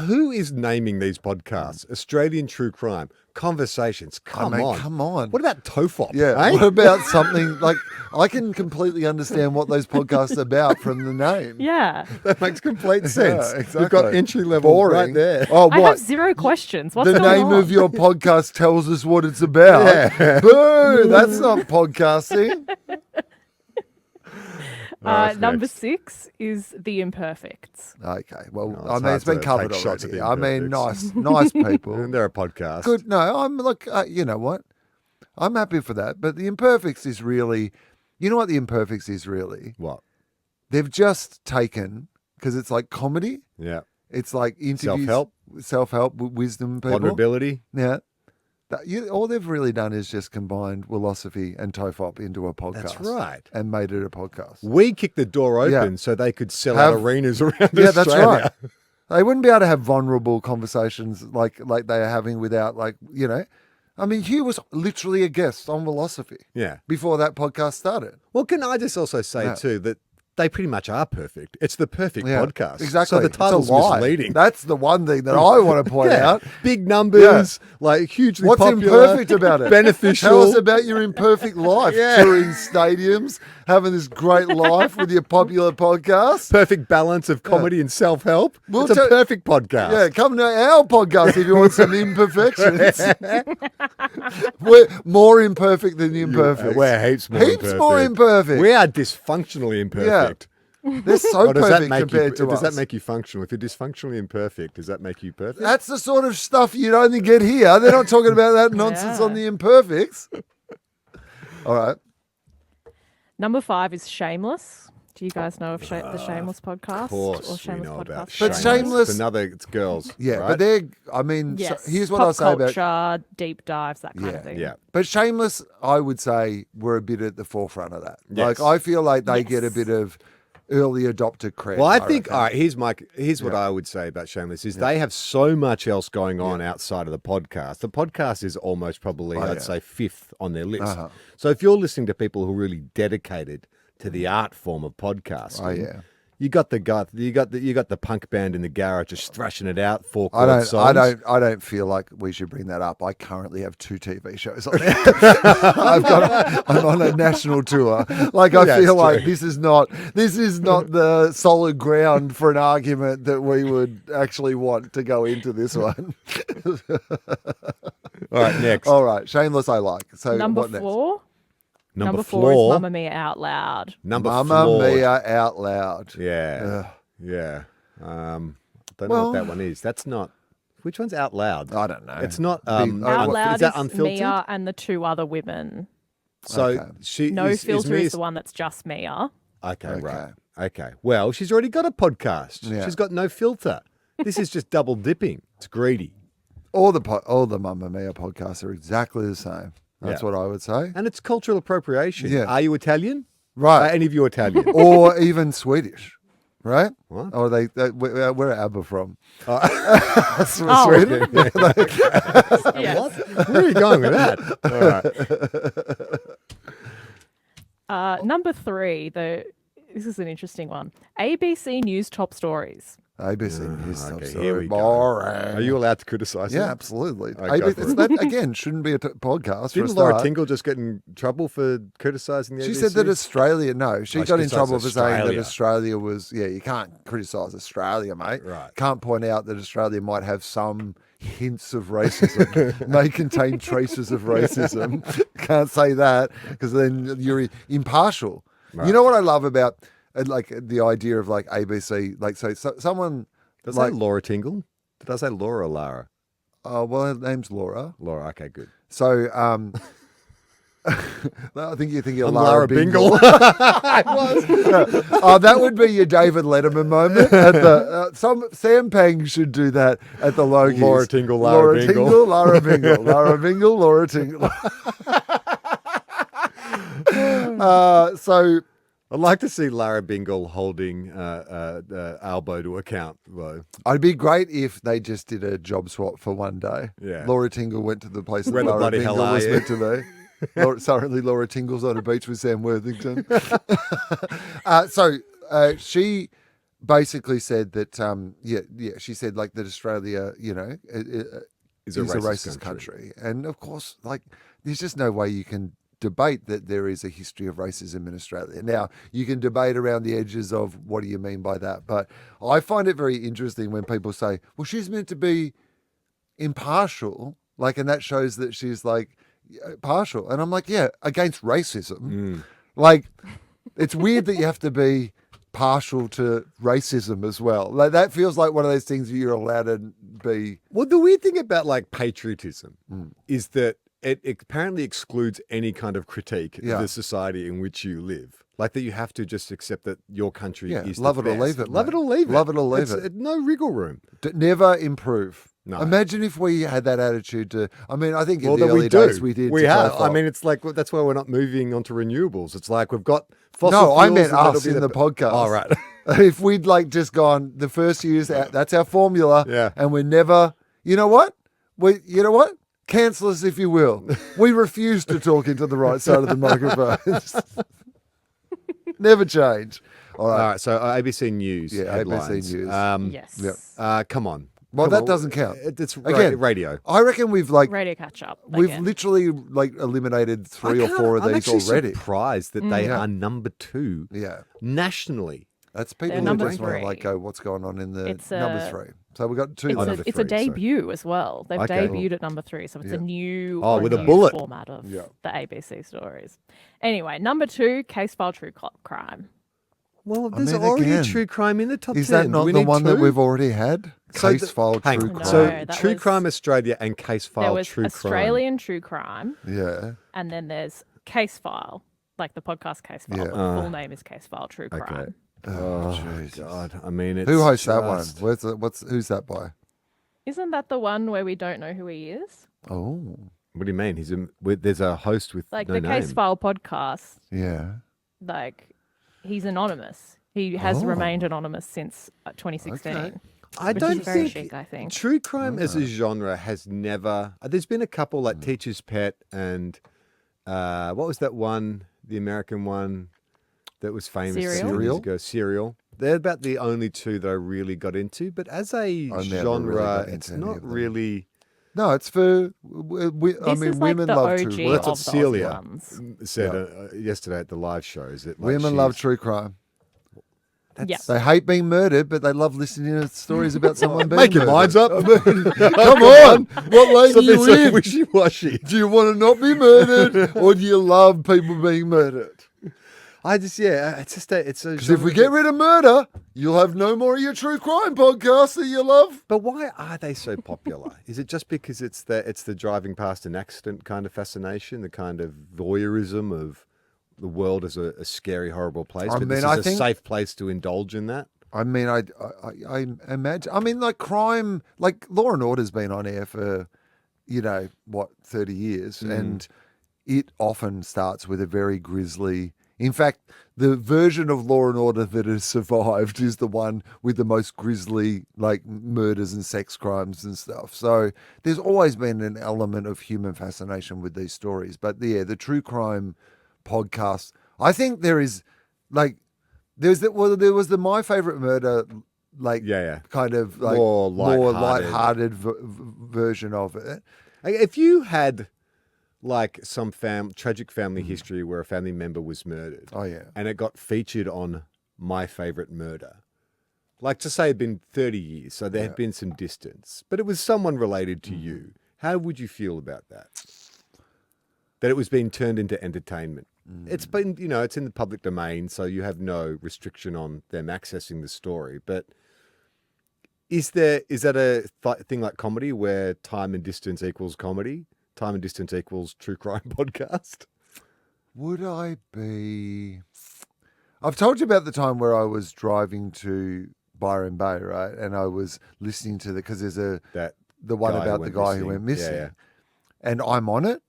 who is naming these podcasts? Australian True Crime, Conversations. Come on. Come on. What about TOFOP? Yeah. eh? What about something like I can completely understand what those podcasts are about from the name. Yeah. That makes complete sense. exactly. We've got entry level Boring. right there. Oh, I have what? 0 questions. What's The going name on? of your podcast tells us what it's about. Yeah. Boo! That's not podcasting. Number 6 is The Imperfects. Okay. Well, No, I it's mean, it's hard been to covered take shots at already. the I mean, Imperfects. nice people. And they're a podcast. Good. No, I'm look. You know what? I'm happy for that. But the Imperfects is really, you know what the Imperfects is really? What? They've just taken because it's like comedy. Yeah. It's like interviews, Self-help. wisdom people. Vulnerability. Yeah. All they've really done is just combined philosophy and TOFOP into a podcast. That's right. And made it a podcast. We kicked the door open Yeah. so they could sell out Have- arenas around Yeah, Australia. that's right. They wouldn't be able to have vulnerable conversations like they are having without I mean, Hugh was literally a guest on philosophy Yeah. before that podcast started. Well, can I just also say Yeah. too that they pretty much are perfect. It's the perfect Yeah, podcast. Exactly. So the It's a title's lie. misleading. That's the one thing that I want to point Yeah. out. Big numbers, like hugely What's popular. imperfect about it? Beneficial. Tell us about your imperfect life. Yeah. Touring stadiums, having this great life with your popular podcast. Perfect balance of comedy and self-help. We'll It's a tell- perfect podcast. Yeah, come to our podcast if you want some imperfections. We're more imperfect than the imperfect. We're heaps more Heaps imperfect. more imperfect. We are dysfunctionally imperfect. They're so Or does that perfect make compared you, to does us. that make you functional? If you're dysfunctionally imperfect, does that make you perfect? That's the sort of stuff you'd only get here. They're not talking about that nonsense on the imperfects. All right. Number 5 is Shameless. Do you guys know of the Shameless podcast? Of course, or we Shameless know about podcast? But Shameless. Shameless- It's girls. Yeah, right? but they're, I mean, Yes. here's what Pop I'll say about. culture, deep dives, that kind of thing. Yeah. But Shameless, I would say, were a bit at the forefront of that. Yes. Like, I feel like they Yes. get a bit of early adopter cred. Well, I think, reckon. all right, here's what I would say about Shameless is they have so much else going on outside of the podcast. The podcast is almost probably, I'd say, fifth on their list. Uh-huh. So if you're listening to people who are really dedicated to the art form of podcasting, you got the punk band in the garage just thrashing it out. I don't feel like we should bring that up. I currently have 2 TV shows on. I'm on a national tour. Like I feel like this is not the solid ground for an argument that we would actually want to go into this one. All right, next. All right, Shameless I like. So Number what next? 4. Number four is four. Mamma Mia Out Loud. Mamma Mia Out Loud. Yeah. Yeah. Don't know what that one is. That's not. Which one's Out Loud? I don't know. It's not. Out Loud is that is unfiltered? Mia and the 2 other women. So she No Filter is Mia's- the one that's just Mia. Okay, right. Okay. Well, she's already got a podcast. Yeah. She's got No Filter. This is just double dipping. It's greedy. All the Mamma Mia podcasts are exactly the same. That's what I would say. And it's cultural appropriation. Yeah. Are you Italian? Right. Are any of you Italian? Or even Swedish, right? What? Or where are ABBA from? Sweden. Yes. What? Where are you going with that? All right. Number 3, this is an interesting one. ABC News Top Stories. ABC News Top Okay, Story. here we go. Boring. Are you allowed to criticise Yeah, it? absolutely. go ABC, for it. that, again, shouldn't be a podcast for a Didn't Laura start. Tingle just get in trouble for criticising the She ABC? said that Australia, no, she Oh, got she in trouble for criticised saying that Australia. Australia was, you can't criticise Australia, mate. Right. Can't point out that Australia might have some hints of racism, may contain traces of racism. Can't say that because then you're impartial. Right. You know what I love about like the idea of like ABC, like so someone Did I like, say Laura Tingle? Did I say Laura or Lara? oh, well, her name's Laura. Laura, okay, good. So, I think you're thinking of I'm Lara Bingle. I was. Oh, that would be your David Letterman moment. At the Sam Pang should do that at the Logies. Laura Tingle, Lara Bingle. Tingle, Lara Bingle, Lara Bingle, Laura Tingle. So I'd like to see Lara Bingle holding Albo to account, though. It'd be great if they just did a job swap for one day. Yeah. Laura Tingle went to the place that Where the Lara bloody Bingle hell are was you? meant to be. Currently, Laura Tingle's on a beach with Sam Worthington. So she basically said that, she said like that Australia, is a racist country. And of course, like, there's just no way you can debate that there is a history of racism in Australia. Now, you can debate around the edges of what do you mean by that. But I find it very interesting when people say, well, she's meant to be impartial, like, and that shows that she's like partial. And I'm like, yeah, against racism. Like, it's weird that you have to be partial to racism as well. Like, that feels like one of those things you're allowed to be. Well, the weird thing about like patriotism is that it apparently excludes any kind of critique of the society in which you live. Like that you have to just accept that your country is love the it or best. leave it. Love mate. it or leave it. Love it or leave It's, it. No wriggle room. Never improve. No. Imagine if we had that attitude to. I mean, I think in Well, the that early we do. days we did. We to have. TOFOP. I mean, it's like that's why we're not moving onto renewables. It's like we've got fossil no, fuels. I meant and that'll us be in the podcast. Oh, right. If we'd like just gone the first year's, that's our formula. Yeah. And we're never. You know what? You know what? Cancel us if you will. We refuse to talk into the right side of the microphones. Never change. All right. All right. So ABC News. Yeah, headlines. ABC News. Yes. Come on. Well, Come that on. doesn't count. It's Again, radio. I reckon we've like Radio catch up. we've again. literally like eliminated 3 or 4 of I'm these actually already. surprised that they Yeah. are number 2 Yeah. nationally. That's They're people who number just want to 3. like go, what's going on in the It's number a- 3. So we've got 2 It's, left. number it's a 3, so- debut as well. They've Okay. debuted at number 3, so it's Yeah. a new, with a new bullet. format of Yeah. the ABC stories. Anyway, number 2, Case File True Crime. Well, I there's mean, already again, true crime in the top 10. Is that Do not we the need one that 2? we've already had? So Case the- file hang true on. crime. So that True was- Crime Australia and Case There File was True Australian True Crime, Yeah. and then there's Case File, like the podcast Case File. Yeah. But the full name is Case File True Crime. Crime. Okay. Oh, Oh, Jesus. God. I mean, it's Who hosts that one? just- Who's that by? Isn't that the one where we don't know who he is? Oh, What do you mean? There's a host with Like no the name. Case File podcast, yeah. like he's anonymous. He has remained anonymous since 2016. Okay. I which don't is very think chic, I think. true crime as a genre has never. There's been a couple like Teacher's Pet and what was that one? The American one that was famous a few years ago. Serial. They're about the only two that I really got into. But as a I never really genre, got it's into any not of them. really. No, it's for. This is like women the love OG true Well, crime. that's what of the Aussie Celia ones. said yesterday at the live show. Is that like Women love she's- true crime. Yeah. They hate being murdered, but they love listening to stories about someone being Make your murdered. minds up. Come on. What lane Stop are being you so in? wishy-washy. Do you want to not be murdered, or do you love people being murdered? It's a Because if we get rid of murder, you'll have no more of your true crime podcasts that you love. But why are they so popular? Is it just because it's the driving past an accident kind of fascination, the kind of voyeurism of the world as a scary, horrible place? But this is a safe place to indulge in that. I mean, I imagine. I mean, like crime, like Law and Order's been on air for, 30 years, and it often starts with a very grisly. In fact, the version of Law and Order that has survived is the one with the most grisly, like murders and sex crimes and stuff. So there's always been an element of human fascination with these stories. But yeah, the true crime podcast, I think there is, like, there was the My Favorite Murder, like, kind of like More lighthearted version of it. If you had like some tragic family history where a family member was murdered, Oh yeah, and it got featured on My Favorite Murder, like to say it'd been 30 years, so there had been some distance, but it was someone related to you. How would you feel about that? That it was being turned into entertainment. It's been, it's in the public domain, so you have no restriction on them accessing the story. But is that a thing like comedy where time and distance equals comedy? Time and distance equals true crime podcast? would I be? I've told you about the time where I was driving to Byron Bay, right? And I was listening to because there's the one guy about who the went guy who missing. went missing, Yeah. and I'm on it.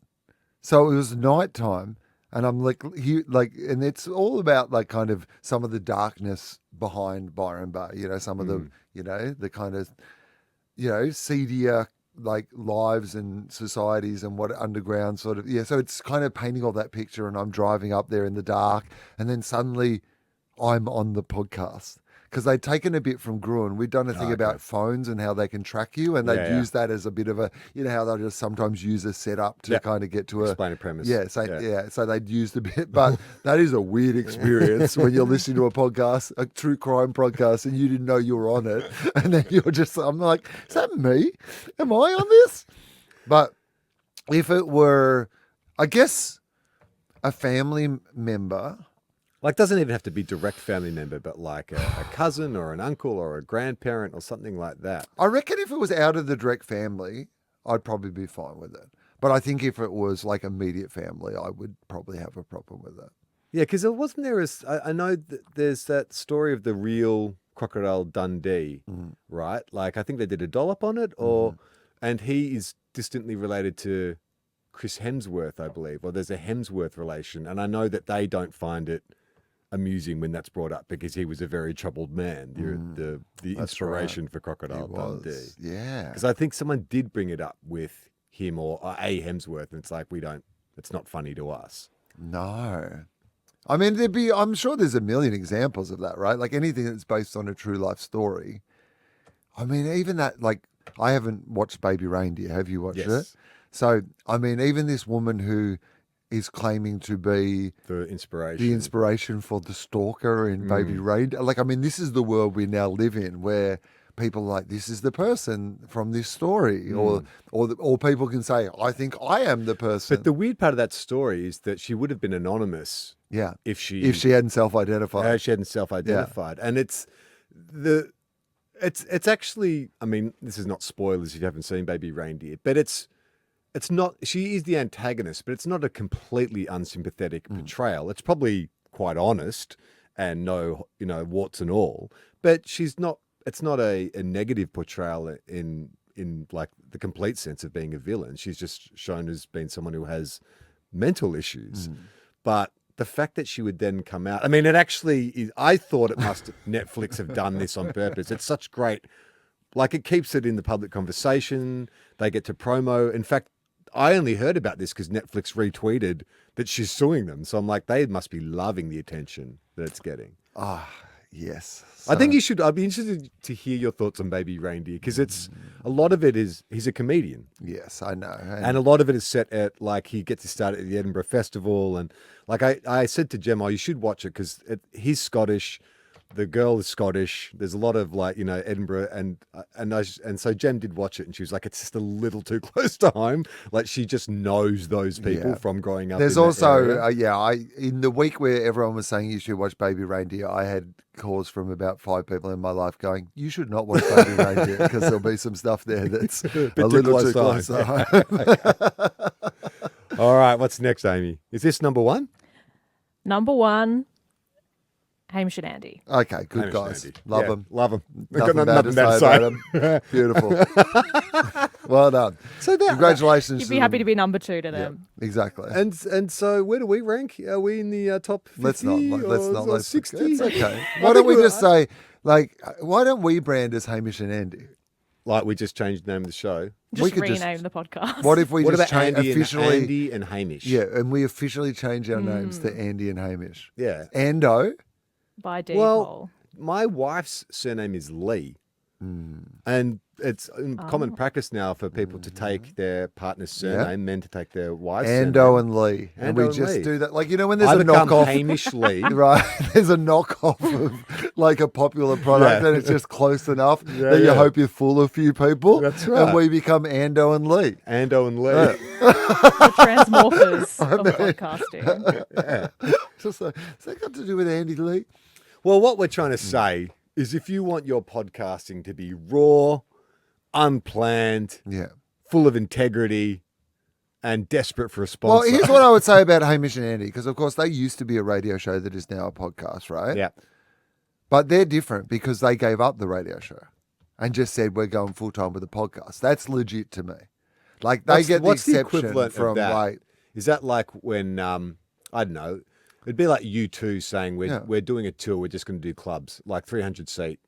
So it was nighttime, and I'm like, and it's all about like kind of some of the darkness behind Byron Bay. Some of the, the kind of, seedier like lives and societies and what underground sort of, so it's kind of painting all that picture, and I'm driving up there in the dark, and then suddenly I'm on the podcast because they'd taken a bit from Gruen. We'd done a thing about phones and how they can track you, and they'd use that as a bit of a, how they'll just sometimes use a setup to kind of get to explain a premise. So they'd used a bit, but that is a weird experience when you're listening to a podcast, a true crime podcast, and you didn't know you were on it, and then I'm like, is that me? Am I on this? But if it were, I guess, a family member. Like, doesn't even have to be direct family member, but like a cousin or an uncle or a grandparent or something like that. I reckon if it was out of the direct family, I'd probably be fine with it. But I think if it was like immediate family, I would probably have a problem with it. Yeah, because it wasn't there as I know that there's that story of the real Crocodile Dundee, right? Like, I think they did a dollop on it, and he is distantly related to Chris Hemsworth, I believe, or there's a Hemsworth relation, and I know that they don't find it amusing when that's brought up because he was a very troubled man. The inspiration for Crocodile Dundee. Yeah. Because I think someone did bring it up with him or a Hemsworth, and it's like, it's not funny to us. No. I mean, I'm sure there's a million examples of that, right? Like anything that's based on a true life story. I mean, even that, like, I haven't watched Baby Reindeer. Have you watched it? So, I mean, even this woman who is claiming to be the inspiration for the stalker in Baby Reindeer. Like, I mean, this is the world we now live in, where people are like, this is the person from this story, or people can say, I think I am the person. But the weird part of that story is that she would have been anonymous. Yeah, if she hadn't self-identified. She hadn't self-identified, and it's actually. I mean, this is not spoilers if you haven't seen Baby Reindeer, but it's not. She is the antagonist, but it's not a completely unsympathetic portrayal. It's probably quite honest and no, warts and all. But she's not. It's not a negative portrayal in like the complete sense of being a villain. She's just shown as being someone who has mental issues. But the fact that she would then come out. I mean, it actually is, I thought it must Netflix have done this on purpose. It's such great, like it keeps it in the public conversation. They get to promo. In fact, I only heard about this because Netflix retweeted that she's suing them. So I'm like, they must be loving the attention that it's getting. Yes. I think you should. I'd be interested to hear your thoughts on Baby Reindeer because it's a lot of it is he's a comedian. Yes, I know. And a lot of it is set at like he gets to start at the Edinburgh Festival, and like I said to Gemma, you should watch it because he's Scottish, the girl is Scottish. There's a lot of like Edinburgh, and so Gem did watch it, and she was like, it's just a little too close to home. Like she just knows those people from growing up. There's in that also area. in the week where everyone was saying you should watch Baby Reindeer, I had calls from about 5 people in my life going, you should not watch Baby Reindeer because there'll be some stuff there that's a little too close to home. All right, what's next, Amy? Is this number one? Number 1, Hamish and Andy. Okay, good Hamish guys. and Andy. Love Yeah, them. love them. Nothing bad to say about them. Beautiful. Well done. So congratulations. You'd be happy to be number 2 to them. Exactly. And so where do we rank? Are we in the top 50 let's not 60? It's okay. Why don't we just say, like, why don't we brand as Hamish and Andy? Like we just changed the name of the show. Just rename the podcast. What if we What just about change Andy officially? Andy and Hamish? Yeah, and we officially change our names to Andy and Hamish. Yeah. Ando. By default. Well, my wife's surname is Lee. And it's in common practice now for people to take their partner's surname, men to take their wife's Ando surname. and Lee. And Ando we and just Lee. do that. Like, when there's I a become knockoff. Hamish Lee. Right. There's a knockoff of like a popular product and it's just close enough that you hope you fool a few people. That's right. And we become Ando and Lee. Ando and Lee. The transmorphers of podcasting. Just like, has that got to do with Andy Lee? Well, what we're trying to say is if you want your podcasting to be raw, unplanned, full of integrity, and desperate for a sponsor. Well, here's what I would say about Hamish and Andy, because of course they used to be a radio show that is now a podcast, right? Yeah. But they're different because they gave up the radio show and just said, we're going full time with the podcast. That's legit to me. Like they get the exception from that? like. Is that like when, I don't know, it'd be like U2 saying we're doing a tour, we're just going to do clubs, like 300 seat,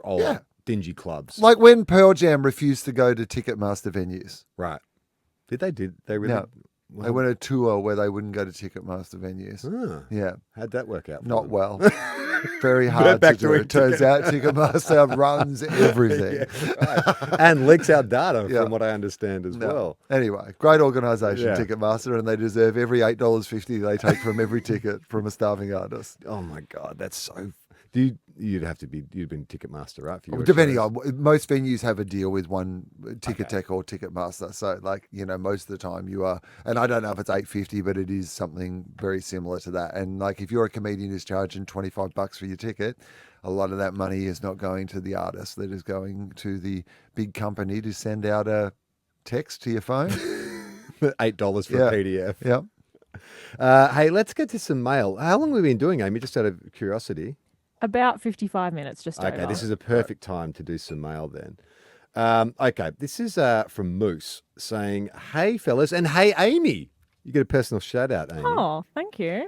old dingy clubs. Like when Pearl Jam refused to go to Ticketmaster venues. Right. Did they really? No. Well, They went a tour where they wouldn't go to Ticketmaster venues. Yeah. How'd that work out? Not well. Very hard back to do. to It turns out Ticketmaster runs everything. Right. And leaks out data from what I understand as well. Anyway, great organisation, Yeah. Ticketmaster, and they deserve every $8.50 they take from every ticket from a starving artist. Oh my God, that's so. You'd been Ticketmaster, right? For your Depending shows? on, most venues have a deal with one Ticketek or Ticketmaster. So, most of the time you are, and I don't know if it's $8.50, but it is something very similar to that. And like, if you're a comedian who's charging $25 for your ticket, a lot of that money is not going to the artist. That is going to the big company to send out a text to your phone. $8 for a PDF. Yeah. Hey, let's get to some mail. How long have we been doing, Amy? Just out of curiosity. About 55 minutes, just over. Okay, this is a perfect time to do some mail then. Okay, this is from Moose saying, hey, fellas, and hey, Amy. You get a personal shout out, Amy. Oh, thank you.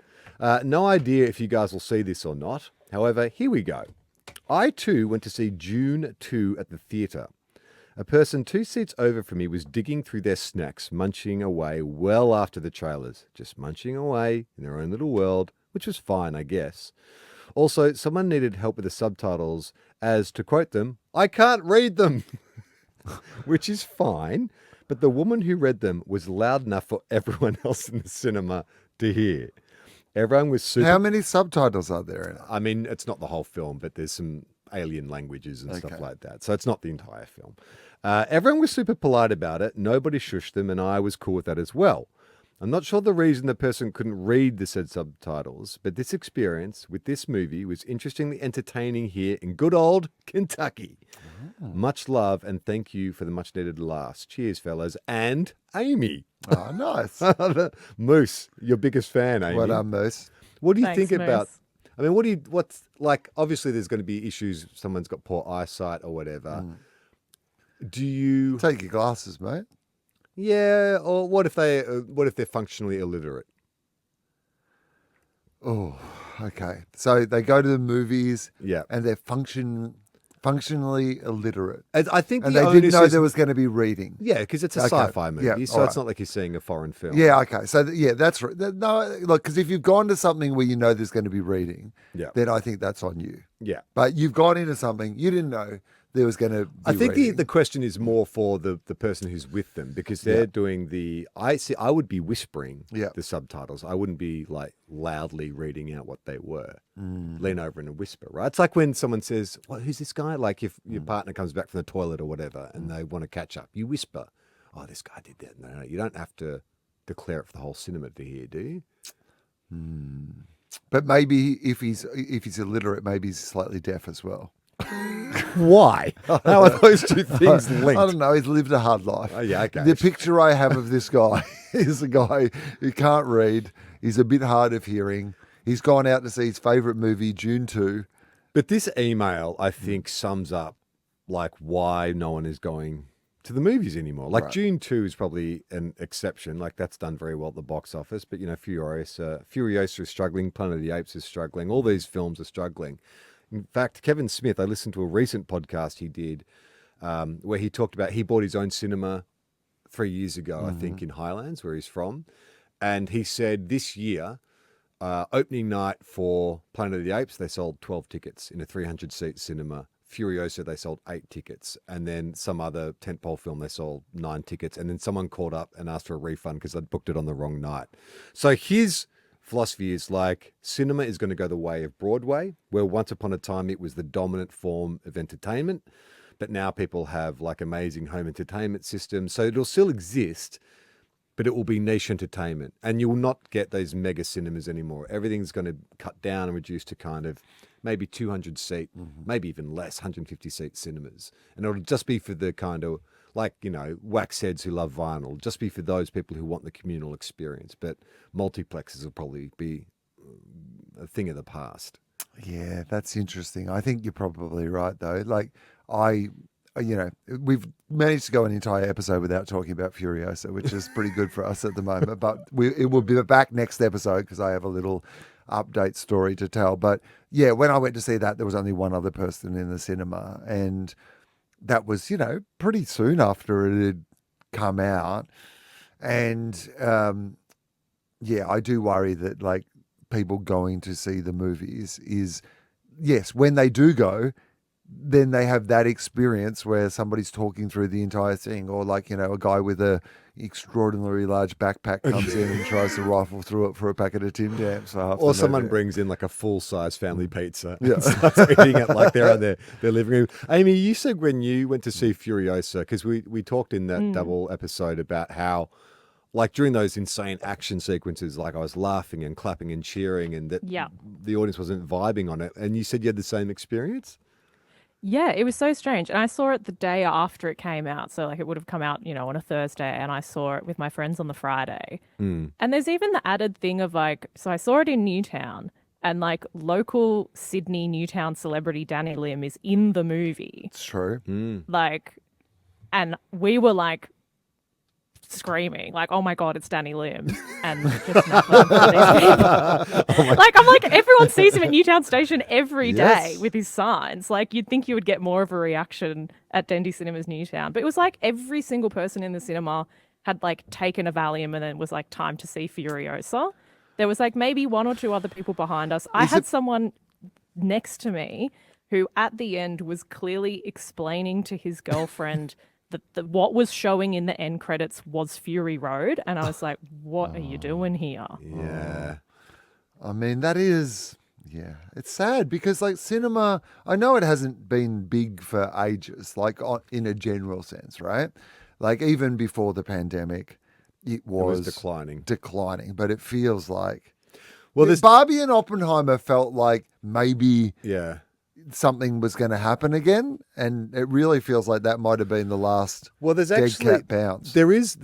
No idea if you guys will see this or not. However, here we go. I too went to see June 2 at the theatre. A person 2 seats over from me was digging through their snacks, munching away well after the trailers, just munching away in their own little world, which was fine, I guess. Also, someone needed help with the subtitles as, to quote them, I can't read them, which is fine, but the woman who read them was loud enough for everyone else in the cinema to hear. Everyone was super... How many subtitles are there in it? I mean, it's not the whole film, but there's some alien languages and stuff like that. So it's not the entire film. Everyone was super polite about it. Nobody shushed them, and I was cool with that as well. I'm not sure the reason the person couldn't read the said subtitles, but this experience with this movie was interestingly entertaining here in good old Kentucky. Much love and thank you for the much needed laughs. Cheers, fellas. And Amy. Oh, nice. Moose, your biggest fan, Amy. Well done, Moose. What do you Thanks, think about... Moose. I mean, what's like, obviously there's going to be issues. Someone's got poor eyesight or whatever. Do you... Take your glasses, mate. Yeah, or what if they're functionally illiterate? Oh, okay. So they go to the movies Yeah. and they're functionally illiterate. I think And the they didn't onus know is- there was going to be reading. Yeah, because it's a Okay. sci-fi movie, Yeah, so all it's right. not like you're seeing a foreign film. Yeah, okay. So, that's right. No, look, because if you've gone to something where you know there's going to be reading, Yeah. then I think that's on you. Yeah. But you've gone into something you didn't know there was going to be I think reading. the question is more for the person who's with them because they're doing I would be whispering the subtitles. I wouldn't be like loudly reading out what they were. Lean over and whisper, right? It's like when someone says, "Well, who's this guy?" Like if your partner comes back from the toilet or whatever and they want to catch up, you whisper, "Oh, this guy did that." No, you don't have to declare it for the whole cinema to hear, do you? But maybe if he's illiterate, maybe he's slightly deaf as well. Why? How are those two things linked? I don't know. He's lived a hard life. Oh, yeah, okay. The picture I have of this guy is a guy who can't read. He's a bit hard of hearing. He's gone out to see his favourite movie, June 2. But this email, I think, sums up like why no one is going to the movies anymore. Like Right. June 2 is probably an exception. Like that's done very well at the box office. But, Furiosa is struggling. Planet of the Apes is struggling. All these films are struggling. In fact, Kevin Smith, I listened to a recent podcast he did where he talked about he bought his own cinema 3 years ago, I think, in Highlands, where he's from. And he said this year, opening night for Planet of the Apes, they sold 12 tickets in a 300-seat cinema. Furiosa, they sold 8 tickets. And then some other tentpole film, they sold 9 tickets. And then someone called up and asked for a refund because they'd booked it on the wrong night. So his philosophy is like cinema is going to go the way of Broadway, where once upon a time it was the dominant form of entertainment. But now people have like amazing home entertainment systems. So it'll still exist, but it will be niche entertainment. And you will not get those mega cinemas anymore. Everything's going to cut down and reduce to kind of maybe 200 seat, maybe even less, 150 seat cinemas. And it'll just be for the kind of like, wax heads who love vinyl, just be for those people who want the communal experience. But multiplexes will probably be a thing of the past. Yeah, that's interesting. I think you're probably right, though. Like, we've managed to go an entire episode without talking about Furiosa, which is pretty good for us at the moment. But it will be back next episode because I have a little update story to tell. But yeah, when I went to see that, there was only one other person in the cinema. And that was, pretty soon after it had come out. And I do worry that like people going to see the movies is, yes, when they do go, then they have that experience where somebody's talking through the entire thing, or like, a guy with a extraordinarily large backpack comes in and tries to rifle through it for a packet of Tim Tams. Or someone brings in like a full-size family pizza Yeah. and starts eating it like they're on their living room. Amy, you said when you went to see Furiosa, because we talked in that double episode about how like during those insane action sequences, like I was laughing and clapping and cheering and that the audience wasn't vibing on it. And you said you had the same experience? Yeah, it was so strange. And I saw it the day after it came out. So like it would have come out, on a Thursday, and I saw it with my friends on the Friday. And there's even the added thing of like, so I saw it in Newtown, and like local Sydney Newtown celebrity Danny Lim is in the movie. It's true. Like, and we were like screaming like, oh my God, it's Danny Lim. And just nothing for these people. Like, I'm like, everyone sees him at Newtown Station every day Yes. with his signs. Like, you'd think you would get more of a reaction at Dendy Cinemas Newtown. But it was like every single person in the cinema had like taken a Valium, and then it was like time to see Furiosa. There was like maybe one or two other people behind us. I had someone next to me who at the end was clearly explaining to his girlfriend that what was showing in the end credits was Fury Road. And I was like, what are you doing here? Yeah. I mean, that is, it's sad because like cinema, I know it hasn't been big for ages, like in a general sense, right? Like even before the pandemic, it was declining. But it feels like, Well, Barbie and Oppenheimer felt like maybe yeah. something was going to happen again, and it really feels like that might have been the last Well, there's dead actually cat bounce. there is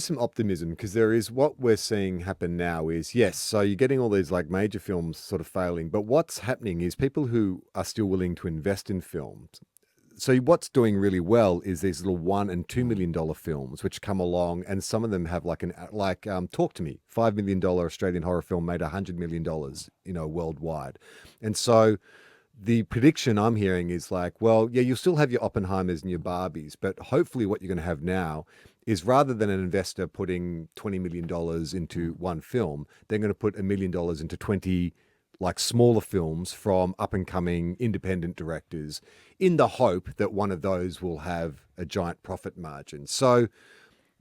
some optimism because there is what we're seeing happen now is yes, so you're getting all these like major films sort of failing, but what's happening is people who are still willing to invest in films so what's doing really well is these little $1 and $2 million films which come along, and some of them have Talk to Me, $5 million Australian horror film made $100 million, worldwide. And so the prediction I'm hearing is like, well, yeah, you'll still have your Oppenheimers and your Barbies, but hopefully what you're going to have now is, rather than an investor putting $20 million into one film, they're going to put $1 million into 20 smaller films from up and coming independent directors, in the hope that one of those will have a giant profit margin. So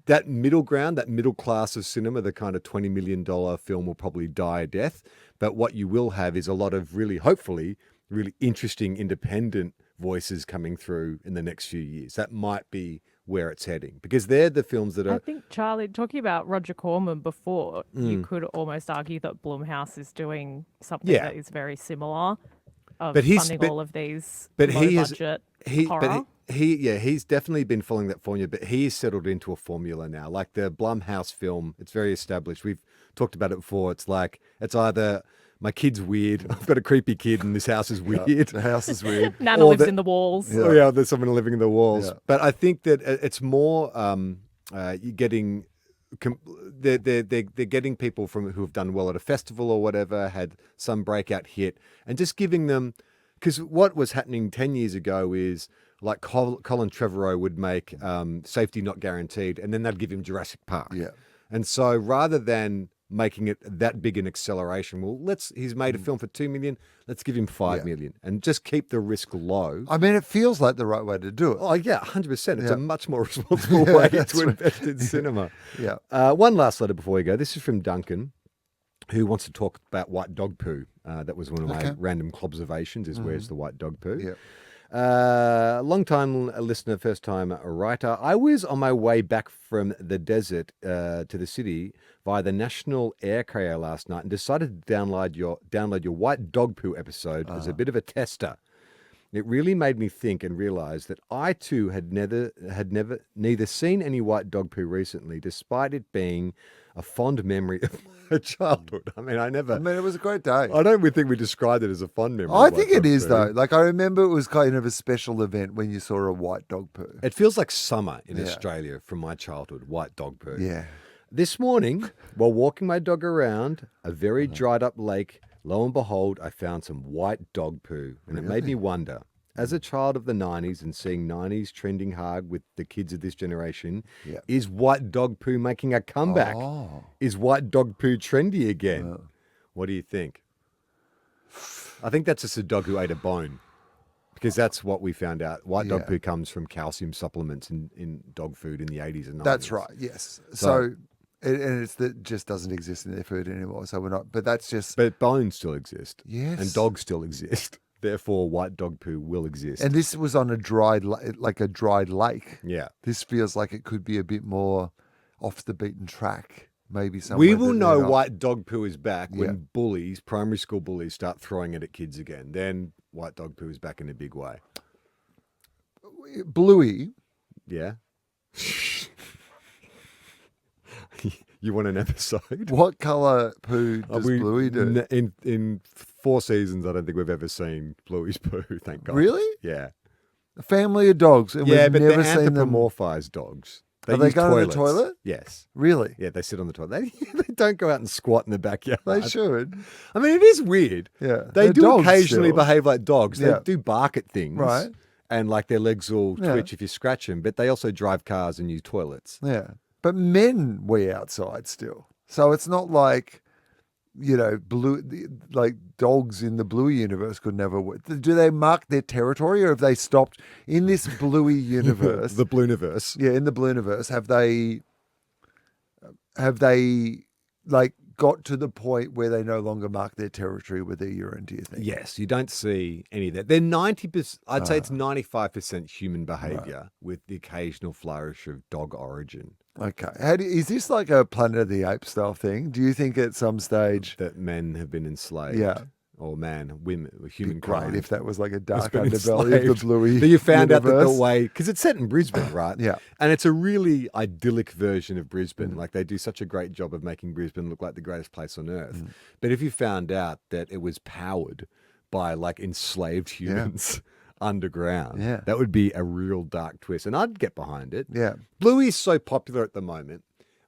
that middle ground, that middle class of cinema, the kind of $20 million film, will probably die a death. But what you will have is a lot of hopefully really interesting independent voices coming through in the next few years. That might be where it's heading, because they're the films that are... I think, Charlie, talking about Roger Corman before, you could almost argue that Blumhouse is doing something that is very similar, of funding all of these low-budget horror. He's definitely been following that formula, but he's settled into a formula now. Like the Blumhouse film, it's very established. We've talked about it before. It's like, it's either... my kid's weird. I've got a creepy kid and this house is weird. Yeah, the house is weird. Nana lives in the walls. Yeah. Oh, yeah, there's someone living in the walls. Yeah. But I think that it's more you're getting... They're getting people who have done well at a festival or whatever, had some breakout hit, and just giving them... Because what was happening 10 years ago is, like, Colin Trevorrow would make Safety Not Guaranteed, and then they'd give him Jurassic Park. Yeah. And so rather than making it that big an acceleration, he's made a film for $2 million, let's give him $5 million, and just keep the risk low. I mean, it feels like the right way to do it. Oh yeah, 100%. It's a much more responsible way to invest in cinema. Yeah. One last letter before we go. This is from Duncan, who wants to talk about white dog poo. That was one of my random observations, is where's the white dog poo? Yeah. Long time listener, first time writer. I was on my way back from the desert to the city via the National Air Carrier last night and decided to download your white dog poo episode as a bit of a tester. It really made me think and realize that I too had neither seen any white dog poo recently, despite it being a fond memory of my childhood. I mean, it was a great day. I don't think we described it as a fond memory. I think it is, though. Like, I remember it was kind of a special event when you saw a white dog poo. It feels like summer in Australia from my childhood, white dog poo. Yeah. This morning, while walking my dog around a very dried up lake, lo and behold, I found some white dog poo. And it made me wonder, as a child of the 90s and seeing 90s trending hard with the kids of this generation, is white dog poo making a comeback? Oh. Is white dog poo trendy again? What do you think? I think that's just a dog who ate a bone, because that's what we found out. White dog poo comes from calcium supplements in dog food in the 80s and 90s. That's right, yes. So and it's that just doesn't exist in their food anymore. So we're not, but that's just... But bones still exist. Yes. And dogs still exist. Therefore, white dog poo will exist. And this was on a dried lake. Yeah. This feels like it could be a bit more off the beaten track. Maybe somewhere. We will know white dog poo is back when bullies, primary school bullies, start throwing it at kids again. Then white dog poo is back in a big way. Bluey. Yeah. You want an episode? What colour poo does Bluey do? In 4 seasons, I don't think we've ever seen Bluey's poo, thank God. Really? Yeah. A family of dogs. And Yeah, we've but never they're seen them. anthropomorphized dogs. Are they use going to toilets. the toilet? Yes. Really? Yeah, they sit on the toilet. They don't go out and squat in the backyard. They should. I mean, it is weird. Yeah. They They're do dogs occasionally still. behave like dogs. They Yeah. do bark at things. Right. And like their legs will twitch if you scratch them, but they also drive cars and use toilets. Yeah. But men wee outside still. So it's not like, like dogs in the Bluey universe could never wee. Do they mark their territory, or have they stopped in this Bluey universe? The Blueniverse. Yeah, in the Blueniverse, have they like got to the point where they no longer mark their territory with their urine, do you think? Yes, you don't see any of that. They're 90%, I'd say it's 95% human behavior with the occasional flourish of dog origin. Okay. Is this like a Planet of the Apes style thing? Do you think at some stage That men have been enslaved. Yeah. Or women, great humankind. if that was like a has dark been underbelly of the enslaved. Bluey But you found out that the universe? way, because it's set in Brisbane, right? Yeah. And it's a really idyllic version of Brisbane. Mm. Like they do such a great job of making Brisbane look like the greatest place on earth. But if you found out that it was powered by like enslaved humans, underground. Yeah. That would be a real dark twist, and I'd get behind it. Yeah. Bluey is so popular at the moment.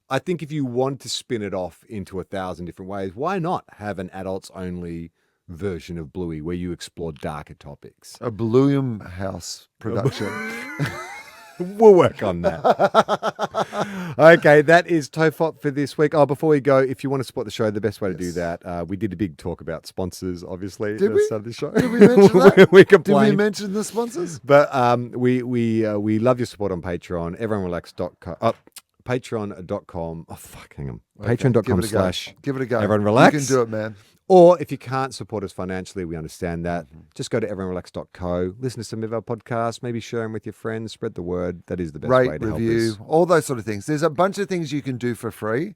I think if you want to spin it off into 1,000 different ways, why not have an adults only version of Bluey where you explore darker topics? A Bloom House production. We'll work on that. Okay, that is TOFOP for this week. Oh, before we go, if you want to support the show, the best way to do that, we did a big talk about sponsors, obviously. Did at we? the start of the show. Did we mention that? we Did we complained. mention the sponsors? But we love your support on Patreon. Everyonrelax.com. Patreon.com. Oh, fuck, hang on. Okay, Patreon.com give it a go. / Give it a go. Everyone relax. You can do it, man. Or if you can't support us financially, we understand that. Just go to everyonrelax.co, listen to some of our podcasts, maybe share them with your friends, spread the word. That is the best way Rate, to review, help us. all those sort of things. There's a bunch of things you can do for free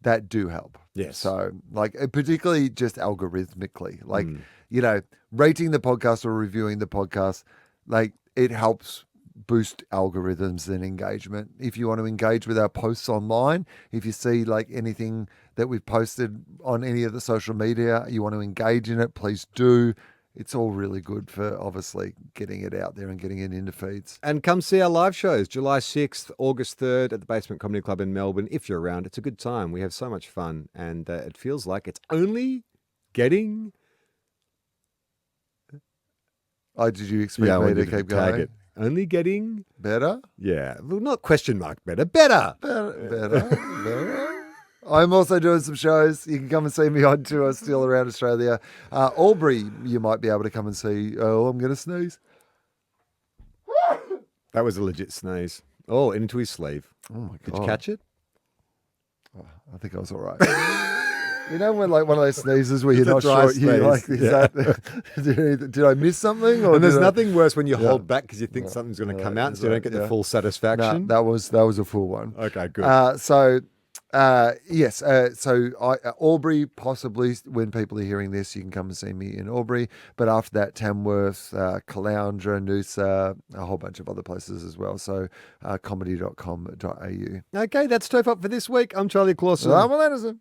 that do help. Yes. So, like, particularly just algorithmically, like, you know, rating the podcast or reviewing the podcast, like, it helps boost algorithms and engagement. If you want to engage with our posts online, if you see like anything that we've posted on any of the social media, you want to engage in it, please do. It's all really good for obviously getting it out there and getting it into feeds. And come see our live shows, July 6th, August 3rd at the Basement Comedy Club in Melbourne. If you're around, it's a good time. We have so much fun, and it feels like it's only getting... Oh, did you expect me to keep going? Only getting... Better? Yeah. Well, not question mark better. Better. Better. I'm also doing some shows. You can come and see me on tour still around Australia. Albury, you might be able to come and see. Oh, I'm going to sneeze. That was a legit sneeze. Oh, into his sleeve. Oh, my God. Did you catch it? Oh, I think I was all right. You know when like one of those sneezes where you're It's a not dry sure, you like, sneeze. is Yeah. that, did I miss something? Or And there's did I- nothing worse when you Yeah. hold back because you think something's going to come out, so you don't get the yeah. full satisfaction. No, that was a full one. Okay, good. Yes. So Albury, possibly when people are hearing this, you can come and see me in Albury. But after that, Tamworth, Caloundra, Noosa, a whole bunch of other places as well. So comedy.com.au. Okay, that's TOFOP for this week. I'm Charlie Clausen. I'm Anderson.